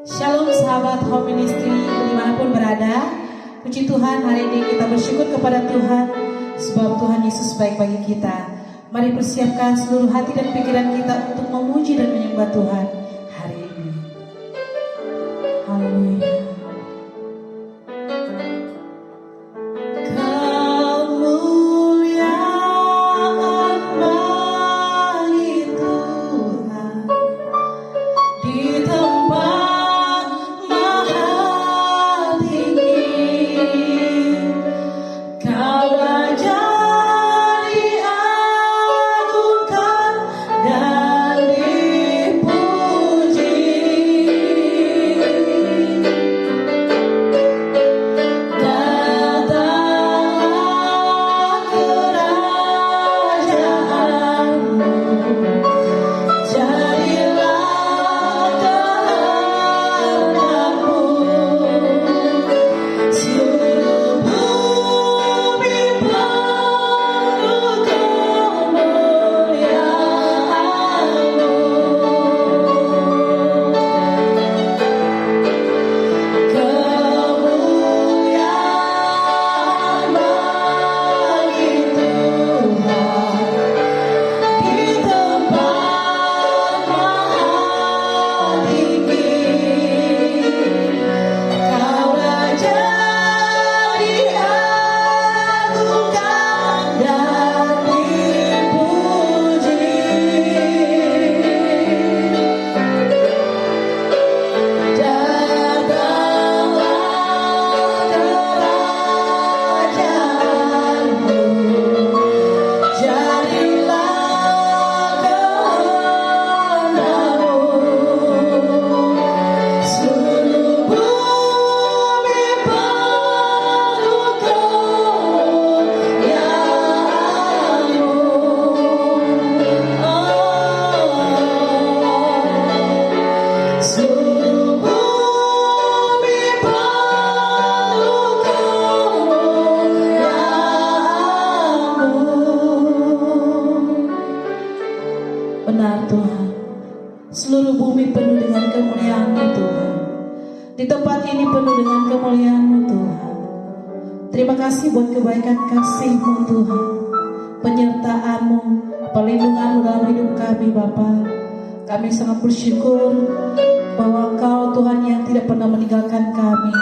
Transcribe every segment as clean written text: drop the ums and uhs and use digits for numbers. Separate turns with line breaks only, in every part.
Shalom sahabat Home Ministry dimanapun berada. Puji Tuhan, hari ini kita bersyukur kepada Tuhan sebab Tuhan Yesus baik bagi kita. Mari persiapkan seluruh hati dan pikiran kita untuk memuji dan menyembah Tuhan hari ini. Haleluya. Benar Tuhan, seluruh bumi penuh dengan kemuliaan-Mu Tuhan. Di tempat ini penuh dengan kemuliaan-Mu Tuhan. Terima kasih buat kebaikan kasih-Mu Tuhan, penyertaan-Mu, perlindungan-Mu dalam hidup kami Bapa. Kami sangat bersyukur bahwa Engkau Tuhan yang tidak pernah meninggalkan kami,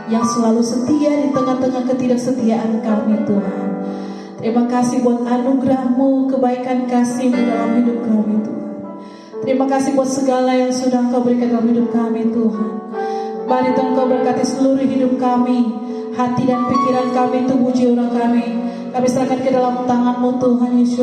yang selalu setia di tengah-tengah ketidaksetiaan kami Tuhan. Terima kasih buat anugerah-Mu, kebaikan kasih-Mu dalam hidup kami Tuhan. Terima kasih buat segala yang sudah Engkau berikan dalam hidup kami Tuhan. Mari Tuhan Engkau berkati seluruh hidup kami, hati dan pikiran kami, tubuh jiwa kami. Kami serahkan ke dalam tangan-Mu Tuhan Yesus.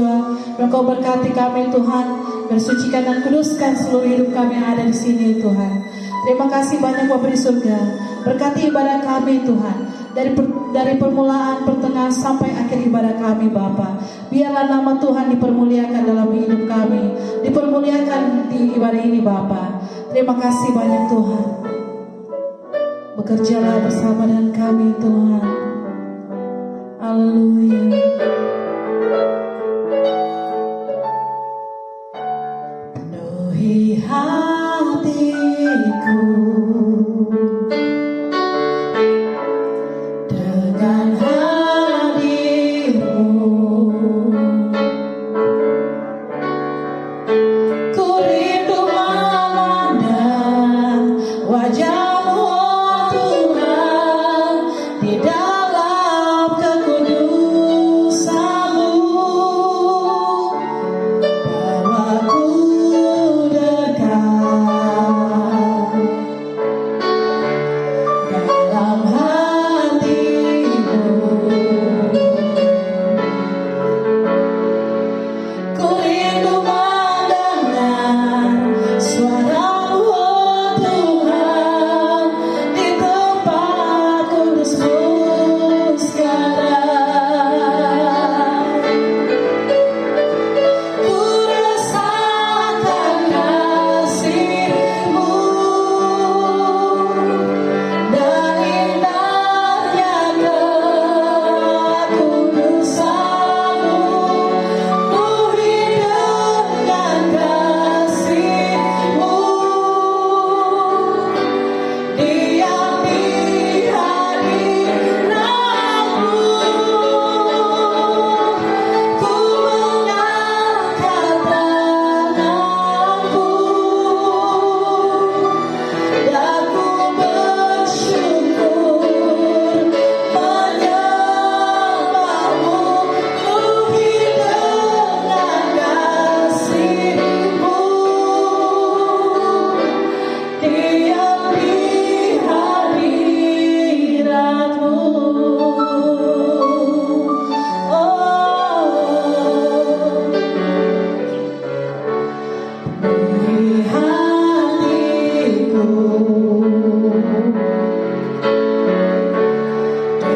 Engkau berkati kami Tuhan, bersucikan dan kuduskan seluruh hidup kami yang ada di sini Tuhan. Terima kasih banyak Bapa di surga. Berkati ibadah kami Tuhan. Dari permulaan, pertengahan sampai akhir ibadah kami Bapa. Biarlah nama Tuhan dipermuliakan dalam hidup kami, dipermuliakan di ibadah ini Bapa. Terima kasih banyak Tuhan. Bekerjalah bersama dengan kami Tuhan. Haleluya. Penuhi hatiku dengan hadir-Mu. Ku rindu memandang wajah-Mu, oh Tuhan, di dalam kekudusan-Mu. Bawaku dekat dalam hati-Mu. Ku rindu mendengar suara-Mu, oh Tuhan,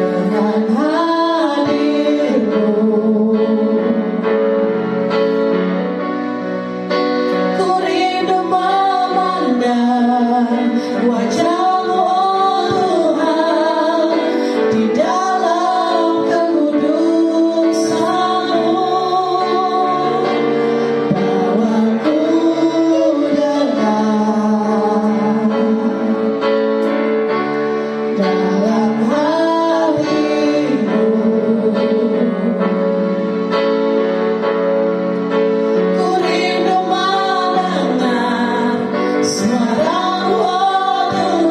dengan hadirmu. Ku rindu memandang wajah-Mu, oh Tuhan, di dalam kekudusan-Mu. Bawaku dalam hal-Mu. Ku rindu mendengar suara-Mu, oh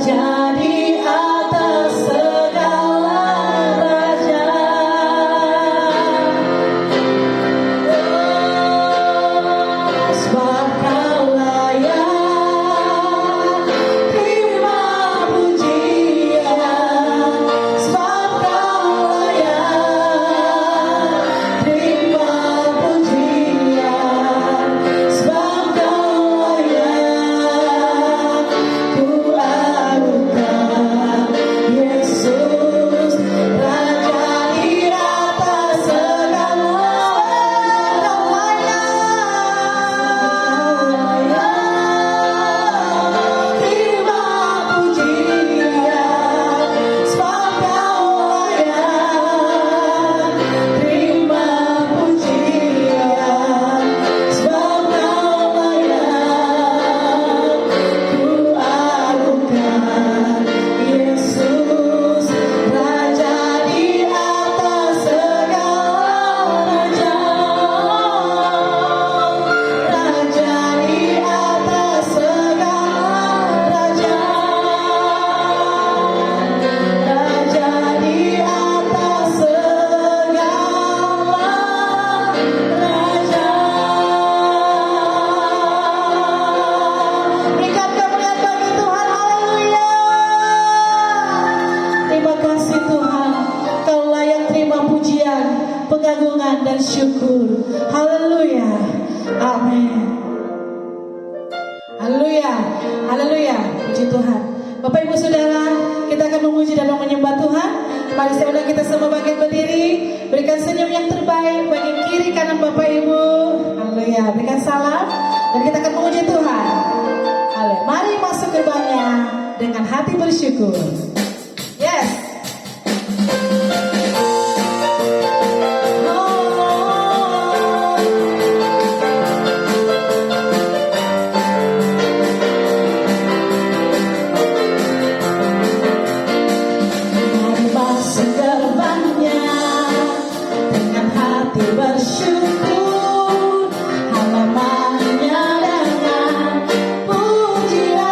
Raja di atas segala raja. Sebab Kau layak terima pujian. Sebab Kau layak terima pujian. Sebab Kau layak ku agungkan. Yesus Raja di atas segala. Kau layak terima pujian. Sebab Kau layak terima pujian. Sebab Kau layak ku agungkan. Yesus Raja di atas segala raja. Raja di atas segala raja. Raja di atas segala raja. Berikan kemuliaan bagi Tuhan. Haleluya. Terima kasih Tuhan. Kau layak terima pujian, pengagungan dan syukur. Haleluya. Amin. Haleluya. Haleluya. Puji Tuhan. Bapak Ibu Saudara, kita akan memuji dan menyembah Tuhan. Mari saya undang kita semua bangkit berdiri. Berikan senyum yang terbaik bagi kiri kanan Bapak Ibu. Haleluya. Berikan salam dan kita akan memuji Tuhan. Haleluya. Mari masuk gerbangnya dengan hati bersyukur. Yes. Mari masuk gerbangnya dengan hati bersyukur, halamannya dengan pujian.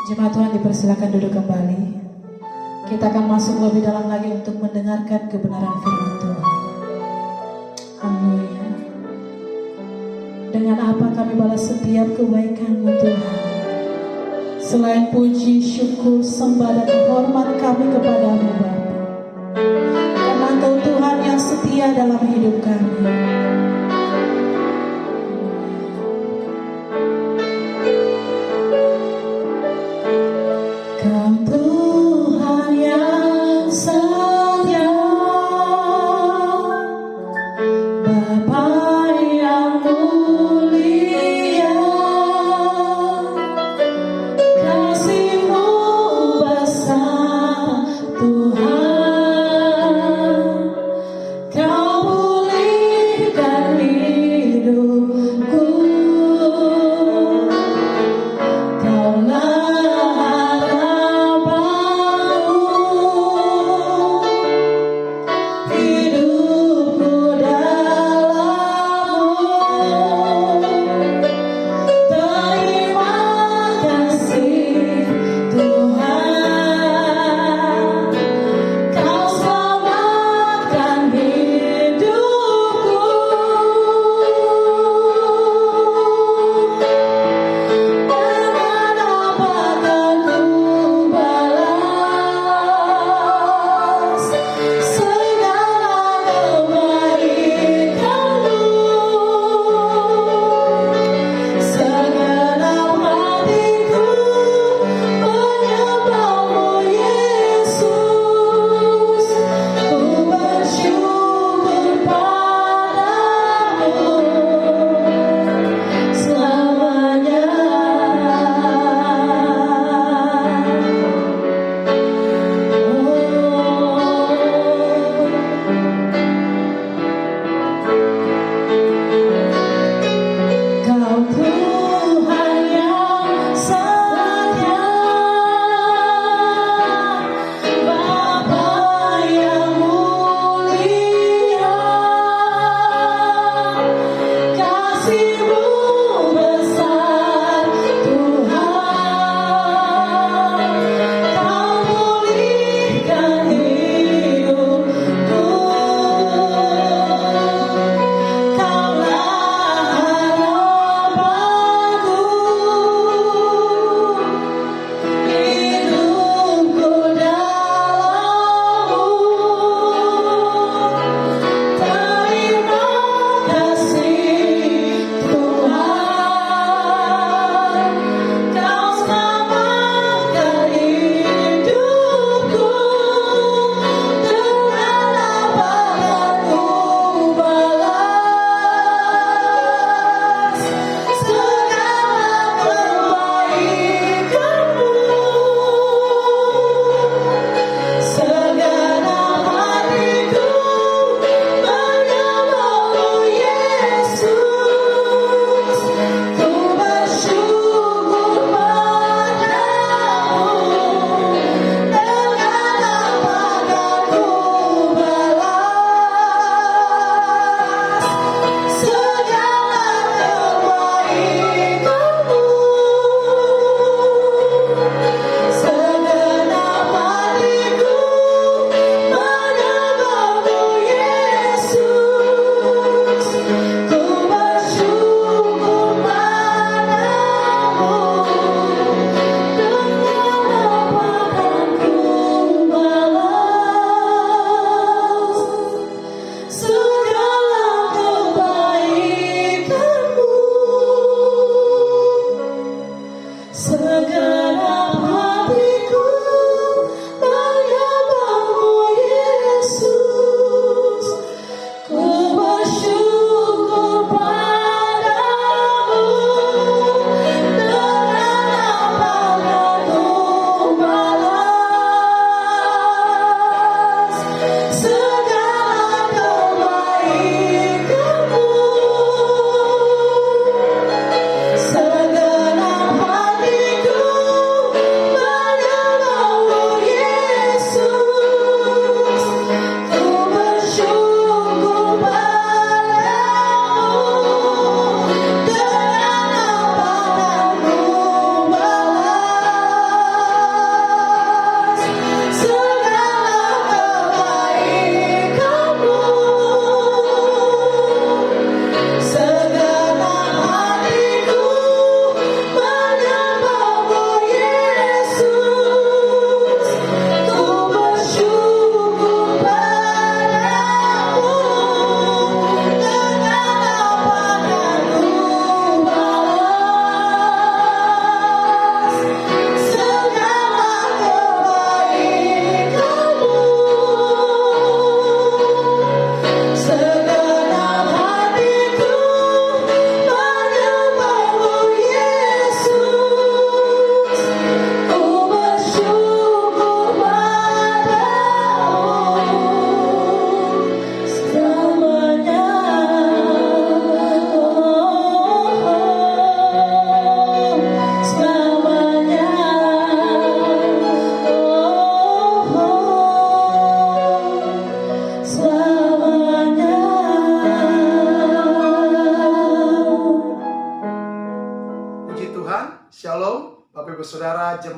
Jemaat Tuhan dipersilakan duduk kembali. Kita akan masuk lebih dalam lagi untuk mendengarkan kebenaran firman Tuhan. Haleluya. Dengan apa kami balas setiap kebaikan-Mu Tuhan? Selain puji, syukur, sembah dan hormat kami kepadamu Bapa. Karena Engkau Tuhan yang setia dalam hidup kami. Kau Tuhan yang setia, Bapa yang mulia, kasih-Mu besar Tuhan. Kau pulihkan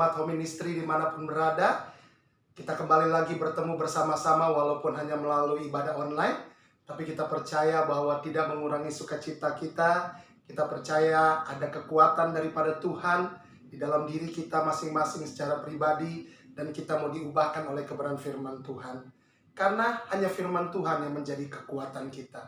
Jemaat Home Ministry dimanapun berada. Kita kembali lagi bertemu bersama-sama walaupun hanya melalui ibadah online. Tapi kita percaya bahwa tidak mengurangi sukacita kita. Kita percaya ada kekuatan daripada Tuhan di dalam diri kita masing-masing secara pribadi. Dan kita mau diubahkan oleh kebenaran firman Tuhan. Karena hanya firman Tuhan yang menjadi kekuatan kita.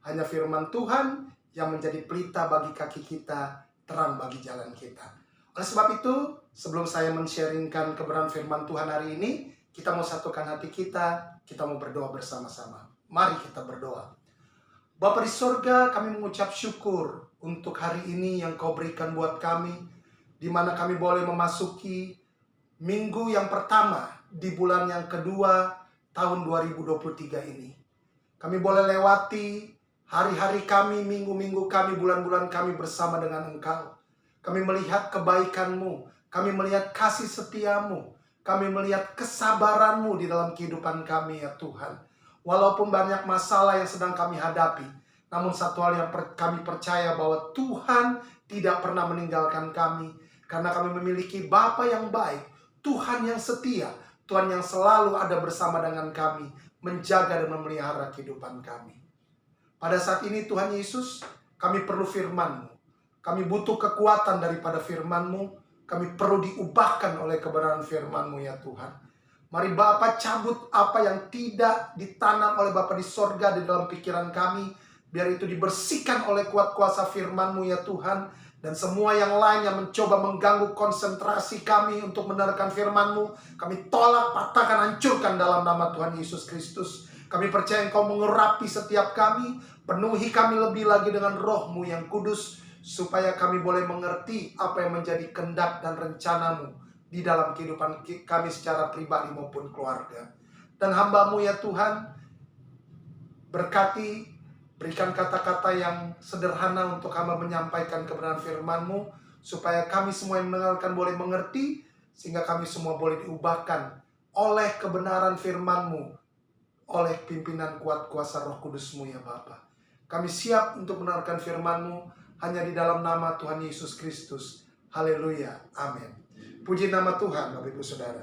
Hanya firman Tuhan yang menjadi pelita bagi kaki kita, terang bagi jalan kita. Oleh sebab itu, sebelum saya men-sharingkan kebenaran firman Tuhan hari ini, kita mau satukan hati kita mau berdoa bersama-sama. Mari kita berdoa. Bapa di sorga, kami mengucap syukur untuk hari ini yang Kau berikan buat kami, di mana kami boleh memasuki minggu yang pertama di bulan yang kedua tahun 2023 ini. Kami boleh lewati hari-hari kami, minggu-minggu kami, bulan-bulan kami bersama dengan Engkau. Kami melihat kebaikan-Mu, kami melihat kasih setia-Mu, kami melihat kesabaran-Mu di dalam kehidupan kami ya Tuhan. Walaupun banyak masalah yang sedang kami hadapi, namun satu hal yang kami percaya bahwa Tuhan tidak pernah meninggalkan kami. Karena kami memiliki Bapa yang baik, Tuhan yang setia, Tuhan yang selalu ada bersama dengan kami, menjaga dan memelihara kehidupan kami. Pada saat ini Tuhan Yesus, kami perlu firman-Mu. Kami butuh kekuatan daripada firman-Mu. Kami perlu diubahkan oleh kebenaran firman-Mu ya Tuhan. Mari Bapa cabut apa yang tidak ditanam oleh Bapa di sorga di dalam pikiran kami. Biar itu dibersihkan oleh kuat kuasa firman-Mu ya Tuhan. Dan semua yang lain yang mencoba mengganggu konsentrasi kami untuk mendengarkan firman-Mu, kami tolak, patahkan, hancurkan dalam nama Tuhan Yesus Kristus. Kami percaya Engkau mengurapi setiap kami. Penuhi kami lebih lagi dengan Roh-Mu yang kudus, supaya kami boleh mengerti apa yang menjadi kehendak dan rencana-Mu di dalam kehidupan kami secara pribadi maupun keluarga. Dan hamba-Mu ya Tuhan, berkati, berikan kata-kata yang sederhana untuk hamba menyampaikan kebenaran firman-Mu, supaya kami semua yang mendengarkan boleh mengerti, sehingga kami semua boleh diubahkan oleh kebenaran firman-Mu, oleh pimpinan kuat kuasa Roh Kudus-Mu ya Bapa. Kami siap untuk mendengarkan firman-Mu hanya di dalam nama Tuhan Yesus Kristus. Haleluya. Amin. Puji nama Tuhan Bapak Ibu Saudara.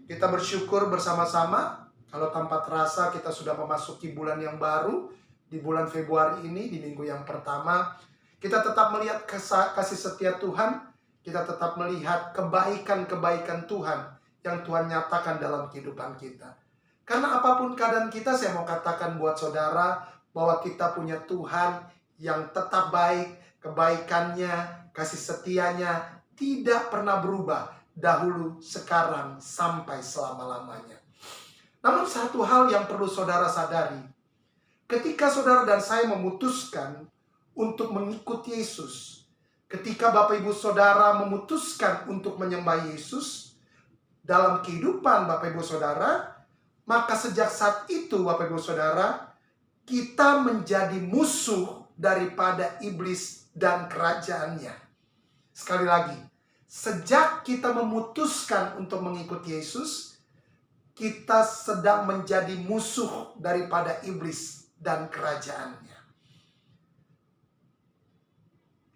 Kita bersyukur bersama-sama kalau tanpa terasa kita sudah memasuki bulan yang baru. Di bulan Februari ini, di minggu yang pertama, kita tetap melihat kasih setia Tuhan. Kita tetap melihat kebaikan-kebaikan Tuhan yang Tuhan nyatakan dalam kehidupan kita. Karena apapun keadaan kita, saya mau katakan buat saudara bahwa kita punya Tuhan yang tetap baik. Kebaikannya, kasih setianya tidak pernah berubah. Dahulu, sekarang, sampai selama-lamanya. Namun satu hal yang perlu saudara sadari. Ketika saudara dan saya memutuskan untuk mengikuti Yesus. Ketika Bapak Ibu Saudara memutuskan untuk menyembah Yesus dalam kehidupan Bapak Ibu Saudara, maka sejak saat itu Bapak Ibu Saudara, kita menjadi musuh daripada iblis dan kerajaannya. Sekali lagi, sejak kita memutuskan untuk mengikuti Yesus, kita sedang menjadi musuh daripada iblis dan kerajaannya.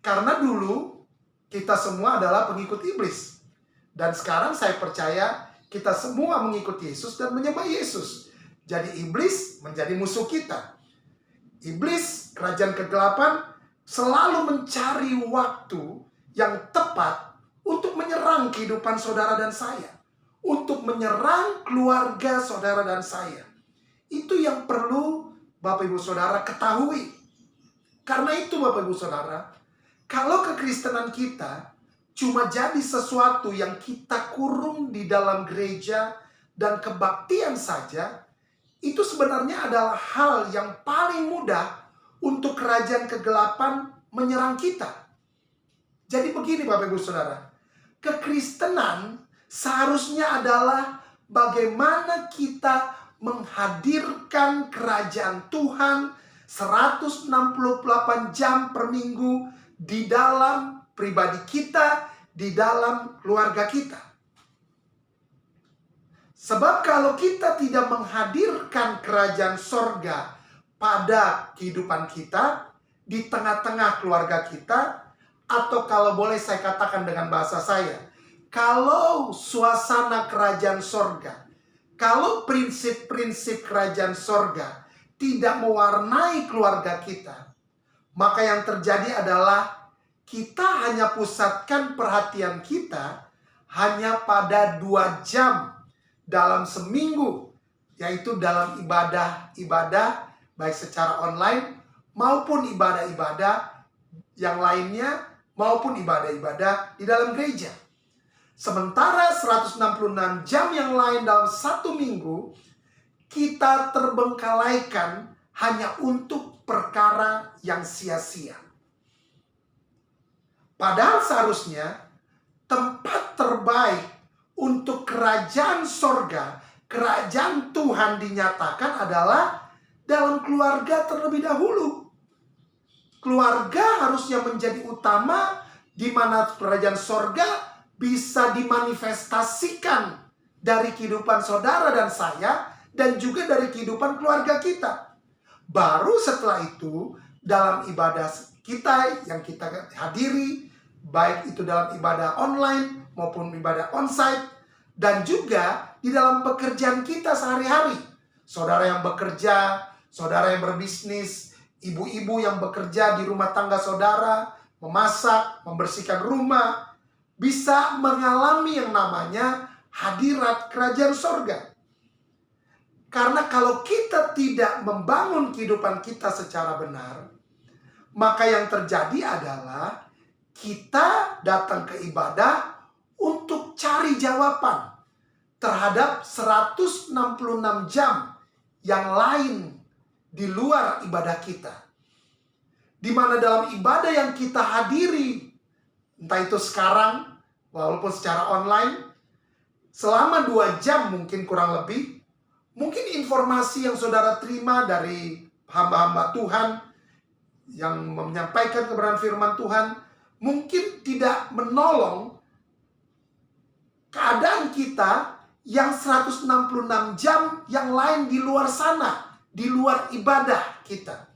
Karena dulu kita semua adalah pengikut iblis. Dan sekarang saya percaya kita semua mengikuti Yesus dan menyembah Yesus. Jadi iblis menjadi musuh kita. Iblis, kerajaan kegelapan, selalu mencari waktu yang tepat untuk menyerang kehidupan saudara dan saya. Untuk menyerang keluarga saudara dan saya. Itu yang perlu Bapak Ibu Saudara ketahui. Karena itu Bapak Ibu Saudara, kalau kekristenan kita cuma jadi sesuatu yang kita kurung di dalam gereja dan kebaktian saja, itu sebenarnya adalah hal yang paling mudah untuk kerajaan kegelapan menyerang kita. Jadi begini Bapak Ibu Saudara, kekristenan seharusnya adalah bagaimana kita menghadirkan kerajaan Tuhan 168 jam per minggu di dalam pribadi kita, di dalam keluarga kita. Sebab kalau kita tidak menghadirkan kerajaan sorga pada kehidupan kita, di tengah-tengah keluarga kita, atau kalau boleh saya katakan dengan bahasa saya, kalau suasana kerajaan sorga, kalau prinsip-prinsip kerajaan sorga tidak mewarnai keluarga kita, maka yang terjadi adalah kita hanya pusatkan perhatian kita hanya pada 2 jam dalam seminggu, yaitu dalam ibadah-ibadah baik secara online maupun ibadah-ibadah yang lainnya, maupun ibadah-ibadah di dalam gereja. Sementara 166 jam yang lain dalam 1 minggu, kita terbengkalaikan hanya untuk perkara yang sia-sia. Padahal seharusnya tempat terbaik untuk kerajaan sorga, kerajaan Tuhan dinyatakan adalah dalam keluarga terlebih dahulu. Keluarga harusnya menjadi utama, di mana kerajaan sorga bisa dimanifestasikan dari kehidupan saudara dan saya, dan juga dari kehidupan keluarga kita. Baru setelah itu, dalam ibadah kita yang kita hadiri, baik itu dalam ibadah online maupun ibadah onsite, dan juga di dalam pekerjaan kita sehari-hari. Saudara yang bekerja, saudara yang berbisnis, ibu-ibu yang bekerja di rumah tangga saudara, memasak, membersihkan rumah, bisa mengalami yang namanya hadirat kerajaan sorga. Karena kalau kita tidak membangun kehidupan kita secara benar, maka yang terjadi adalah kita datang ke ibadah untuk cari jawaban terhadap 166 jam yang lain di luar ibadah kita. Di mana dalam ibadah yang kita hadiri, entah itu sekarang walaupun secara online, selama 2 jam mungkin kurang lebih, mungkin informasi yang saudara terima dari hamba-hamba Tuhan yang menyampaikan kebenaran firman Tuhan mungkin tidak menolong keadaan kita yang 166 jam yang lain di luar sana, di luar ibadah kita.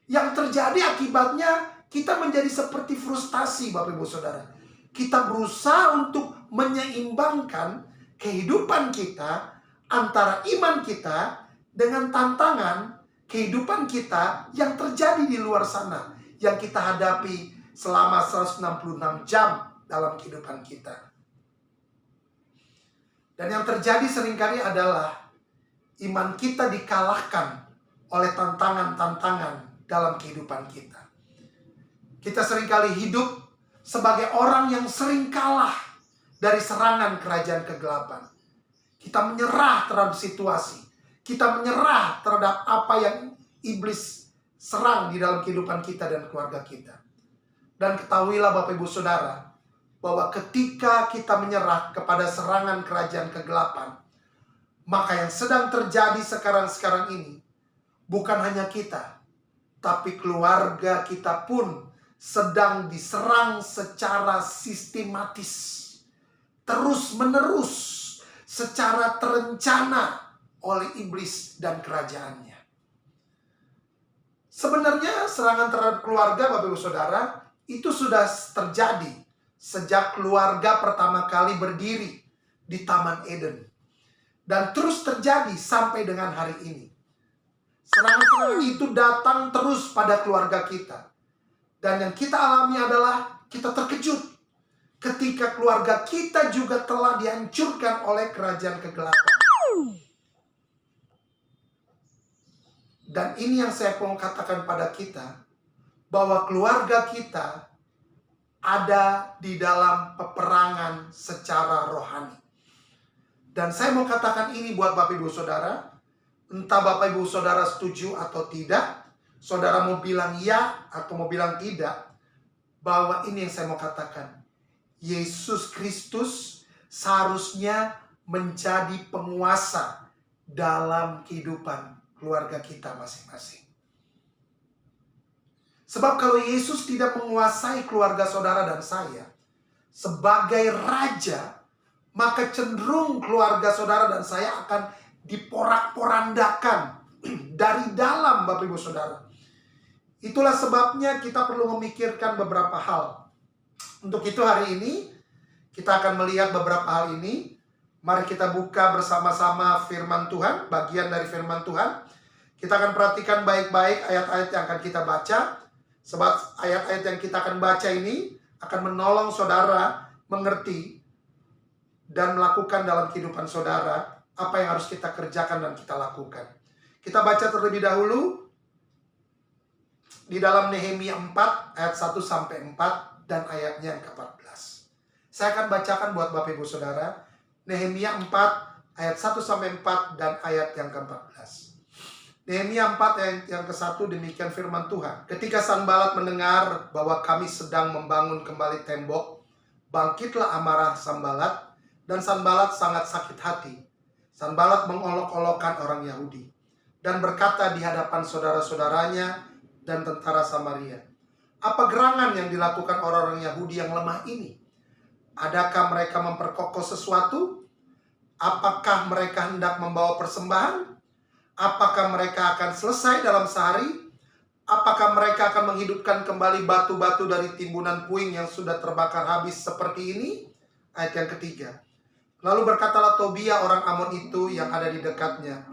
Yang terjadi akibatnya kita menjadi seperti frustasi, Bapak Ibu Saudara. Kita berusaha untuk menyeimbangkan kehidupan kita antara iman kita dengan tantangan kehidupan kita yang terjadi di luar sana, yang kita hadapi selama 166 jam dalam kehidupan kita. Dan yang terjadi seringkali adalah iman kita dikalahkan oleh tantangan-tantangan dalam kehidupan kita. Kita seringkali hidup sebagai orang yang sering kalah dari serangan kerajaan kegelapan. Kita menyerah terhadap situasi. Kita menyerah terhadap apa yang iblis serang di dalam kehidupan kita dan keluarga kita. Dan ketahuilah Bapak Ibu Saudara, bahwa ketika kita menyerah kepada serangan kerajaan kegelapan, maka yang sedang terjadi sekarang ini bukan hanya kita, tapi keluarga kita pun sedang diserang secara sistematis, terus-menerus, secara terencana oleh iblis dan kerajaannya. Sebenarnya serangan terhadap keluarga, Bapak Ibu Saudara, itu sudah terjadi sejak keluarga pertama kali berdiri di Taman Eden. Dan terus terjadi sampai dengan hari ini. Serangan-serangan itu datang terus pada keluarga kita. Dan yang kita alami adalah kita terkejut ketika keluarga kita juga telah dihancurkan oleh kerajaan kegelapan. Dan ini yang saya mau katakan pada kita, bahwa keluarga kita ada di dalam peperangan secara rohani. Dan saya mau katakan ini buat Bapak Ibu Saudara, entah Bapak Ibu Saudara setuju atau tidak, saudara mau bilang ya atau mau bilang tidak, bahwa ini yang saya mau katakan. Yesus Kristus seharusnya menjadi penguasa dalam kehidupan keluarga kita masing-masing. Sebab kalau Yesus tidak menguasai keluarga saudara dan saya sebagai raja, maka cenderung keluarga saudara dan saya akan diporak-porandakan dari dalam, Bapak Ibu Saudara. Itulah sebabnya kita perlu memikirkan beberapa hal. Untuk itu hari ini Kita akan melihat beberapa hal ini. Mari kita buka bersama-sama firman Tuhan, bagian dari firman Tuhan. Kita akan perhatikan baik-baik ayat-ayat yang akan kita baca. Sebab ayat-ayat yang kita akan baca ini akan menolong saudara mengerti dan melakukan dalam kehidupan saudara apa yang harus kita kerjakan dan kita lakukan. Kita baca terlebih dahulu di dalam Nehemia 4 ayat 1 sampai 4 dan ayatnya yang ke-14. Saya akan bacakan buat Bapak Ibu Saudara Nehemia 4 ayat 1 sampai 4 dan ayat yang ke-14. Nehemia 4 ayat yang ke-1 demikian firman Tuhan. Ketika Sanbalat mendengar bahwa kami sedang membangun kembali tembok, bangkitlah amarah Sanbalat, dan Sanbalat sangat sakit hati. Sanbalat mengolok-olokkan orang Yahudi dan berkata di hadapan saudara-saudaranya dan tentara Samaria, apa gerangan yang dilakukan orang-orang Yahudi yang lemah ini? Adakah mereka memperkokoh sesuatu? Apakah mereka hendak membawa persembahan? Apakah mereka akan selesai dalam sehari? Apakah mereka akan menghidupkan kembali batu-batu dari timbunan puing yang sudah terbakar habis seperti ini? Ayat yang ketiga. Lalu berkatalah Tobia orang Amon itu yang ada di dekatnya,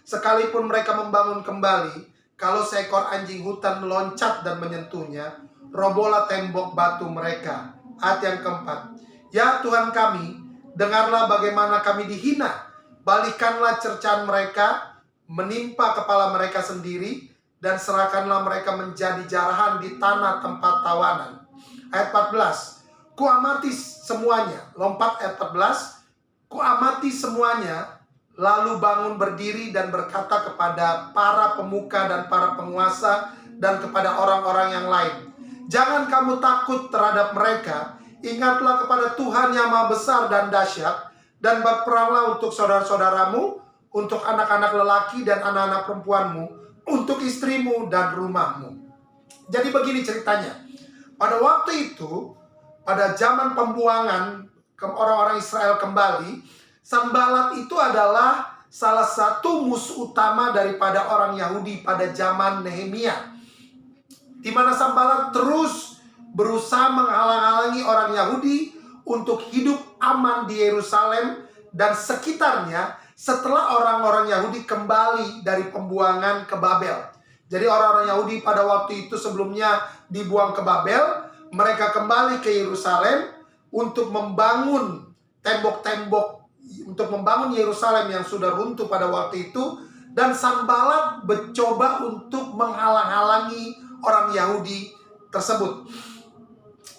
sekalipun mereka membangun kembali, kalau seekor anjing hutan meloncat dan menyentuhnya, robohlah tembok batu mereka. Ayat yang keempat. Ya Tuhan kami, dengarlah bagaimana kami dihina. Balikanlah cercaan mereka, menimpa kepala mereka sendiri, dan serahkanlah mereka menjadi jarahan di tanah tempat tawanan. Ayat 14. Kuamati semuanya. Lompat ayat 14. Kuamati semuanya, lalu bangun berdiri dan berkata kepada para pemuka dan para penguasa dan kepada orang-orang yang lain, jangan kamu takut terhadap mereka. Ingatlah kepada Tuhan yang Maha Besar dan dahsyat, dan berperanglah untuk saudara-saudaramu, untuk anak-anak lelaki dan anak-anak perempuanmu, untuk istrimu dan rumahmu. Jadi begini ceritanya. Pada waktu itu, pada zaman pembuangan orang-orang Israel kembali, Sanbalat itu adalah salah satu musuh utama daripada orang Yahudi pada zaman Nehemia, di mana Sanbalat terus berusaha menghalang-halangi orang Yahudi untuk hidup aman di Yerusalem dan sekitarnya setelah orang-orang Yahudi kembali dari pembuangan ke Babel. Jadi orang-orang Yahudi pada waktu itu sebelumnya dibuang ke Babel, mereka kembali ke Yerusalem untuk membangun tembok-tembok, untuk membangun Yerusalem yang sudah runtuh pada waktu itu. Dan Sanbalat mencoba untuk menghalang-halangi orang Yahudi tersebut.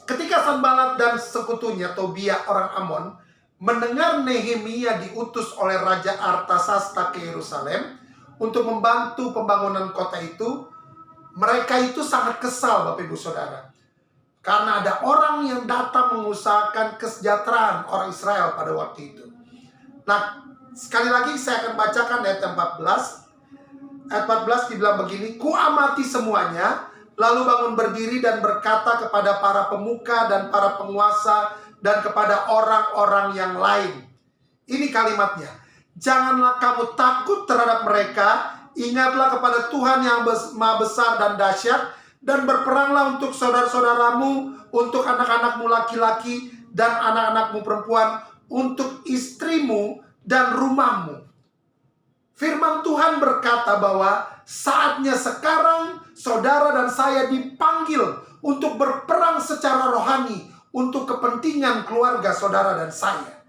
Ketika Sanbalat dan sekutunya Tobia orang Amon mendengar Nehemia diutus oleh Raja Artasasta ke Yerusalem untuk membantu pembangunan kota itu, mereka itu sangat kesal, Bapak Ibu Saudara. Karena ada orang yang datang mengusahakan kesejahteraan orang Israel pada waktu itu. Nah, sekali lagi saya akan bacakan ayat 14. Ayat 14 dibilang begini, kuamati semuanya, lalu bangun berdiri dan berkata kepada para pemuka dan para penguasa dan kepada orang-orang yang lain. Ini kalimatnya. Janganlah kamu takut terhadap mereka, ingatlah kepada Tuhan yang Maha Besar dan dahsyat, dan berperanglah untuk saudara-saudaramu, untuk anak-anakmu laki-laki dan anak-anakmu perempuan, untuk istrimu dan rumahmu. Firman Tuhan berkata bahwa saatnya sekarang saudara dan saya dipanggil untuk berperang secara rohani untuk kepentingan keluarga saudara dan saya.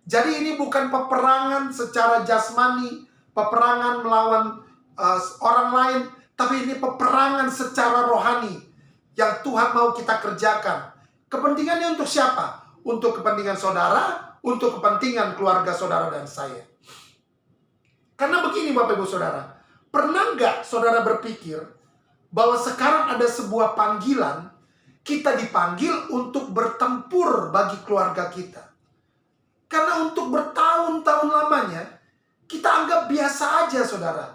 Jadi ini bukan peperangan secara jasmani, peperangan melawan orang lain, tapi ini peperangan secara rohani yang Tuhan mau kita kerjakan. Kepentingannya untuk siapa? Untuk kepentingan saudara, untuk kepentingan keluarga saudara dan saya. Karena begini Bapak Ibu Saudara, pernah nggak saudara berpikir bahwa sekarang ada sebuah panggilan, kita dipanggil untuk bertempur bagi keluarga kita. Karena untuk bertahun-tahun lamanya, kita anggap biasa aja saudara.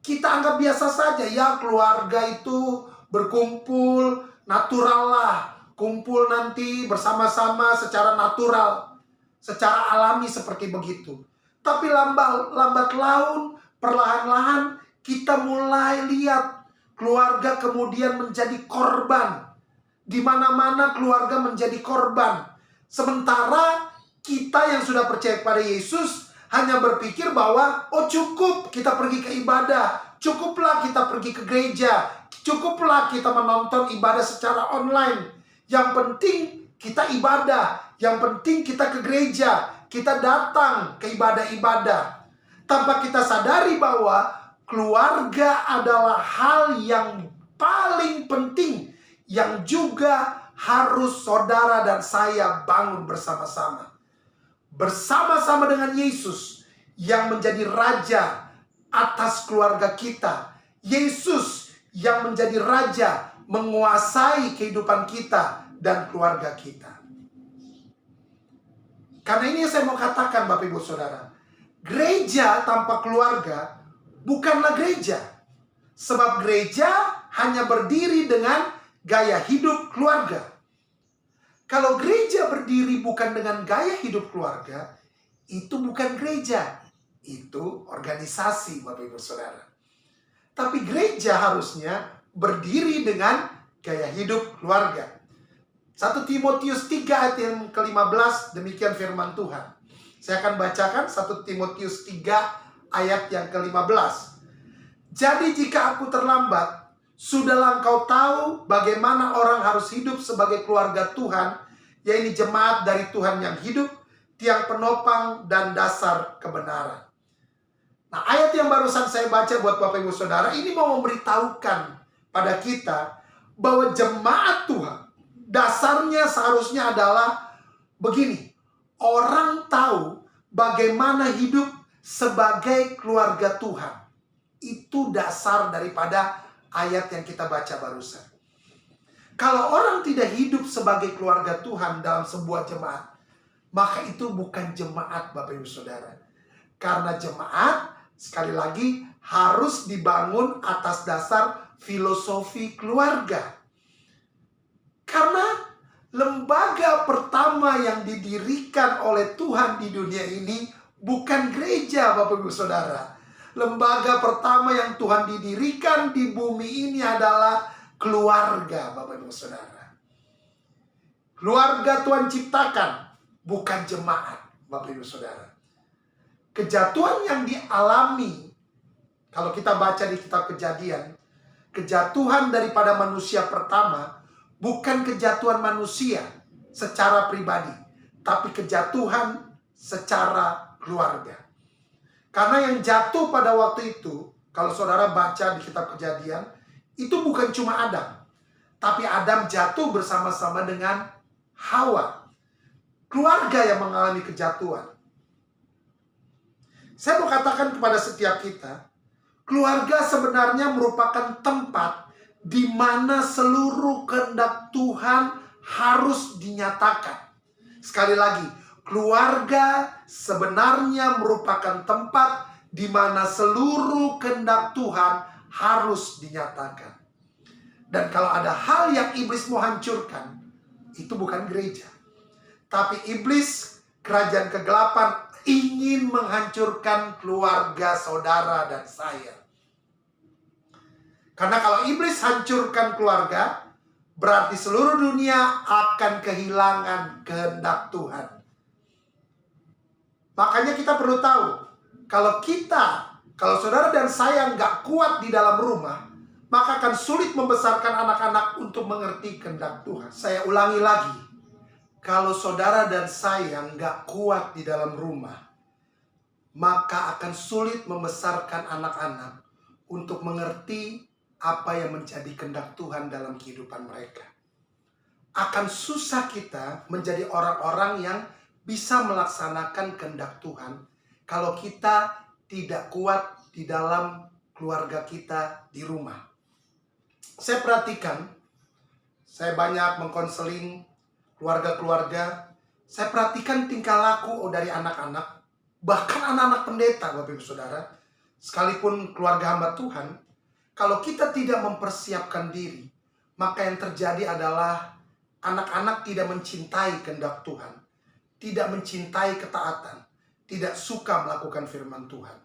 Kita anggap biasa saja, ya keluarga itu berkumpul, natural lah. Kumpul nanti bersama-sama secara natural, secara alami seperti begitu. Tapi lambat laun, perlahan-lahan kita mulai lihat keluarga kemudian menjadi korban. Di mana-mana keluarga menjadi korban. Sementara kita yang sudah percaya kepada Yesus hanya berpikir bahwa oh cukup kita pergi ke ibadah, cukuplah kita pergi ke gereja, cukuplah kita menonton ibadah secara online. Yang penting kita ibadah, yang penting kita ke gereja, kita datang ke ibadah-ibadah. Tanpa kita sadari bahwa keluarga adalah hal yang paling penting yang juga harus saudara dan saya bangun bersama-sama. Bersama-sama dengan Yesus yang menjadi raja atas keluarga kita. Yesus yang menjadi raja menguasai kehidupan kita dan keluarga kita. Karena ini yang saya mau katakan Bapak Ibu Saudara. Gereja tanpa keluarga bukanlah gereja. Sebab gereja hanya berdiri dengan gaya hidup keluarga. Kalau gereja berdiri bukan dengan gaya hidup keluarga, itu bukan gereja. Itu organisasi Bapak Ibu Saudara. Tapi gereja harusnya berdiri dengan gaya hidup keluarga. 1 Timotius 3 ayat yang ke-15, demikian firman Tuhan. Saya akan bacakan 1 Timotius 3 ayat yang ke-15. Jadi jika aku terlambat, sudahlah engkau tahu bagaimana orang harus hidup sebagai keluarga Tuhan, yaitu jemaat dari Tuhan yang hidup, tiang penopang dan dasar kebenaran. Nah, ayat yang barusan saya baca buat Bapak Ibu Saudara, ini mau memberitahukan pada kita bahwa jemaat Tuhan, dasarnya seharusnya adalah begini. Orang tahu bagaimana hidup sebagai keluarga Tuhan. Itu dasar daripada ayat yang kita baca barusan. Kalau orang tidak hidup sebagai keluarga Tuhan dalam sebuah jemaat, maka itu bukan jemaat Bapak Ibu Saudara. Karena jemaat, sekali lagi, harus dibangun atas dasar filosofi keluarga. Karena lembaga pertama yang didirikan oleh Tuhan di dunia ini bukan gereja Bapak Ibu Saudara. Lembaga pertama yang Tuhan didirikan di bumi ini adalah keluarga Bapak Ibu Saudara. Keluarga Tuhan ciptakan, bukan jemaat Bapak Ibu Saudara. Kejatuhan yang dialami, kalau kita baca di kitab Kejadian, kejatuhan daripada manusia pertama bukan kejatuhan manusia secara pribadi, tapi kejatuhan secara keluarga. Karena yang jatuh pada waktu itu, kalau saudara baca di kitab Kejadian, itu bukan cuma Adam, tapi Adam jatuh bersama-sama dengan Hawa. Keluarga yang mengalami kejatuhan. Saya mau katakan kepada setiap kita, keluarga sebenarnya merupakan tempat di mana seluruh kehendak Tuhan harus dinyatakan. Sekali lagi, keluarga sebenarnya merupakan tempat di mana seluruh kehendak Tuhan harus dinyatakan. Dan kalau ada hal yang iblis mau hancurkan, itu bukan gereja. Tapi iblis, kerajaan kegelapan, ingin menghancurkan keluarga saudara dan saya. Karena kalau iblis hancurkan keluarga, berarti seluruh dunia akan kehilangan kehendak Tuhan. Makanya kita perlu tahu, kalau saudara dan saya nggak kuat di dalam rumah, maka akan sulit membesarkan anak-anak untuk mengerti kehendak Tuhan. Saya ulangi lagi, kalau saudara dan saya nggak kuat di dalam rumah, maka akan sulit membesarkan anak-anak untuk mengerti apa yang menjadi kehendak Tuhan dalam kehidupan mereka. Akan susah kita menjadi orang-orang yang bisa melaksanakan kehendak Tuhan kalau kita tidak kuat di dalam keluarga kita di rumah. Saya perhatikan, saya banyak mengkonseling keluarga-keluarga, saya perhatikan tingkah laku dari anak-anak, bahkan anak-anak pendeta Bapak Ibu Saudara, sekalipun keluarga hamba Tuhan, kalau kita tidak mempersiapkan diri, maka yang terjadi adalah anak-anak tidak mencintai kehendak Tuhan, tidak mencintai ketaatan, tidak suka melakukan firman Tuhan.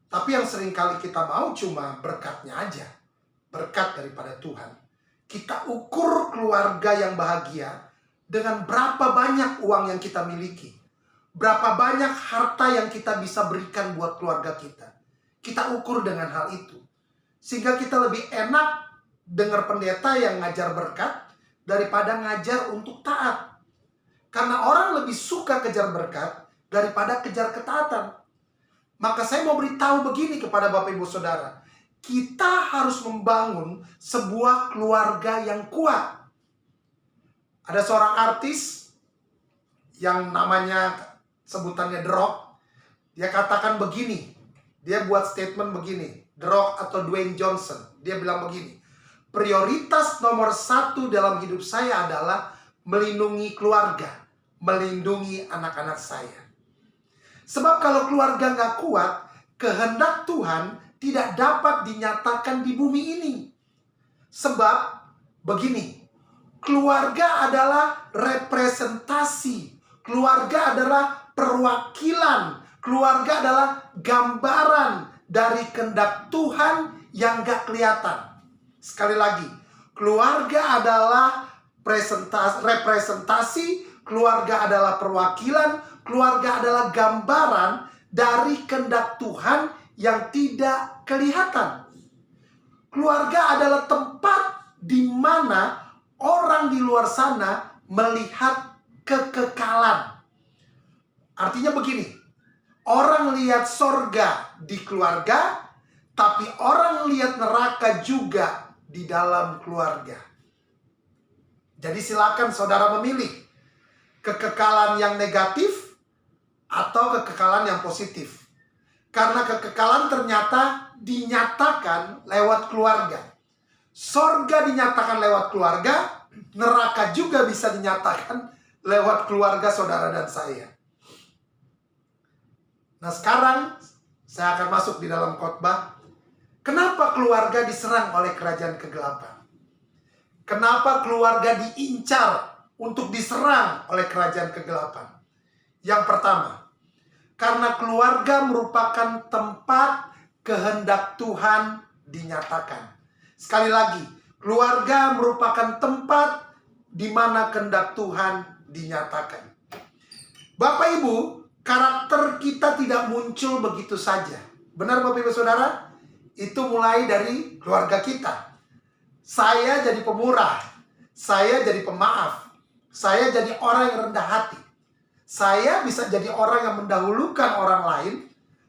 Tapi yang seringkali kita mau cuma berkatnya aja, berkat daripada Tuhan. Kita ukur keluarga yang bahagia dengan berapa banyak uang yang kita miliki. Berapa banyak harta yang kita bisa berikan buat keluarga kita. Kita ukur dengan hal itu. Sehingga kita lebih enak dengar pendeta yang ngajar berkat daripada ngajar untuk taat. Karena orang lebih suka kejar berkat daripada kejar ketaatan. Maka saya mau beritahu begini kepada Bapak Ibu Saudara. Kita harus membangun sebuah keluarga yang kuat. Ada seorang artis yang namanya sebutannya The Rock. Dia katakan begini. Dia buat statement begini. The Rock atau Dwayne Johnson. Dia bilang begini. Prioritas nomor 1 dalam hidup saya adalah melindungi keluarga. Melindungi anak-anak saya. Sebab kalau keluarga nggak kuat, kehendak Tuhan tidak dapat dinyatakan di bumi ini. Sebab begini, keluarga adalah representasi. Keluarga adalah perwakilan. Keluarga adalah gambaran dari kehendak Tuhan yang nggak kelihatan. Sekali lagi, keluarga adalah representasi. Keluarga adalah perwakilan, keluarga adalah gambaran dari kehendak Tuhan yang tidak kelihatan. Keluarga adalah tempat di mana orang di luar sana melihat kekekalan. Artinya begini, orang lihat sorga di keluarga, tapi orang lihat neraka juga di dalam keluarga. Jadi silakan saudara memilih kekekalan yang negatif atau kekekalan yang positif. Karena kekekalan ternyata dinyatakan lewat keluarga. Sorga dinyatakan lewat keluarga, neraka juga bisa dinyatakan lewat keluarga saudara dan saya. Nah sekarang saya akan masuk di dalam khotbah. Kenapa keluarga diserang oleh kerajaan kegelapan? Kenapa keluarga diincar untuk diserang oleh kerajaan kegelapan? Yang pertama, karena keluarga merupakan tempat kehendak Tuhan dinyatakan. Sekali lagi, keluarga merupakan tempat di mana kehendak Tuhan dinyatakan. Bapak Ibu, karakter kita tidak muncul begitu saja. Benar Bapak Ibu Saudara? Itu mulai dari keluarga kita. Saya jadi pemurah, saya jadi pemaaf, saya jadi orang yang rendah hati. Saya bisa jadi orang yang mendahulukan orang lain.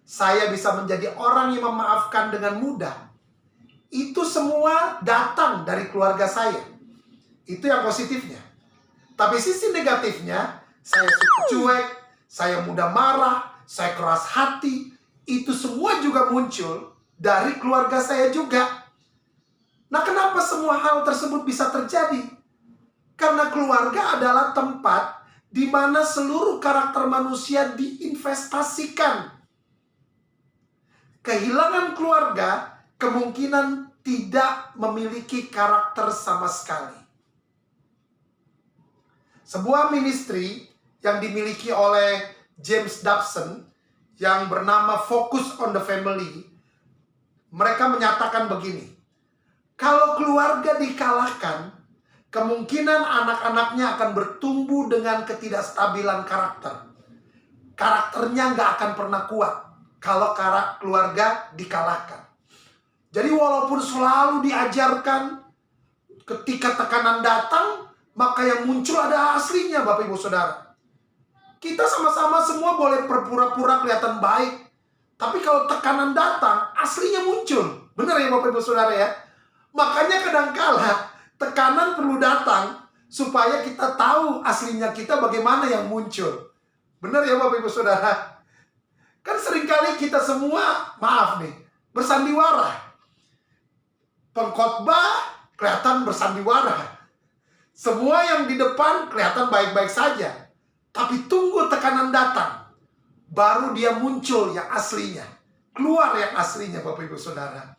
Saya bisa menjadi orang yang memaafkan dengan mudah. Itu semua datang dari keluarga saya. Itu yang positifnya. Tapi sisi negatifnya, saya suka cuek, saya mudah marah, saya keras hati. Itu semua juga muncul dari keluarga saya juga. Nah, kenapa semua hal tersebut bisa terjadi? Karena keluarga adalah tempat di mana seluruh karakter manusia diinvestasikan. Kehilangan keluarga kemungkinan tidak memiliki karakter sama sekali. Sebuah ministry yang dimiliki oleh James Dobson yang bernama Focus on the Family, mereka menyatakan begini. Kalau keluarga dikalahkan, kemungkinan anak-anaknya akan bertumbuh dengan ketidakstabilan karakter. Karakternya nggak akan pernah kuat kalau keluarga dikalahkan. Jadi walaupun selalu diajarkan ketika tekanan datang, maka yang muncul ada aslinya Bapak Ibu Saudara. Kita sama-sama semua boleh berpura-pura kelihatan baik. Tapi kalau tekanan datang, aslinya muncul. Benar ya Bapak Ibu Saudara ya? Makanya kadangkala tekanan perlu datang supaya kita tahu aslinya kita bagaimana yang muncul. Benar ya Bapak Ibu Saudara? Kan seringkali kita semua, maaf nih, bersandiwara. Pengkhotbah kelihatan bersandiwara. Semua yang di depan kelihatan baik-baik saja. Tapi tunggu tekanan datang. Baru dia muncul yang aslinya. Keluar yang aslinya Bapak Ibu Saudara.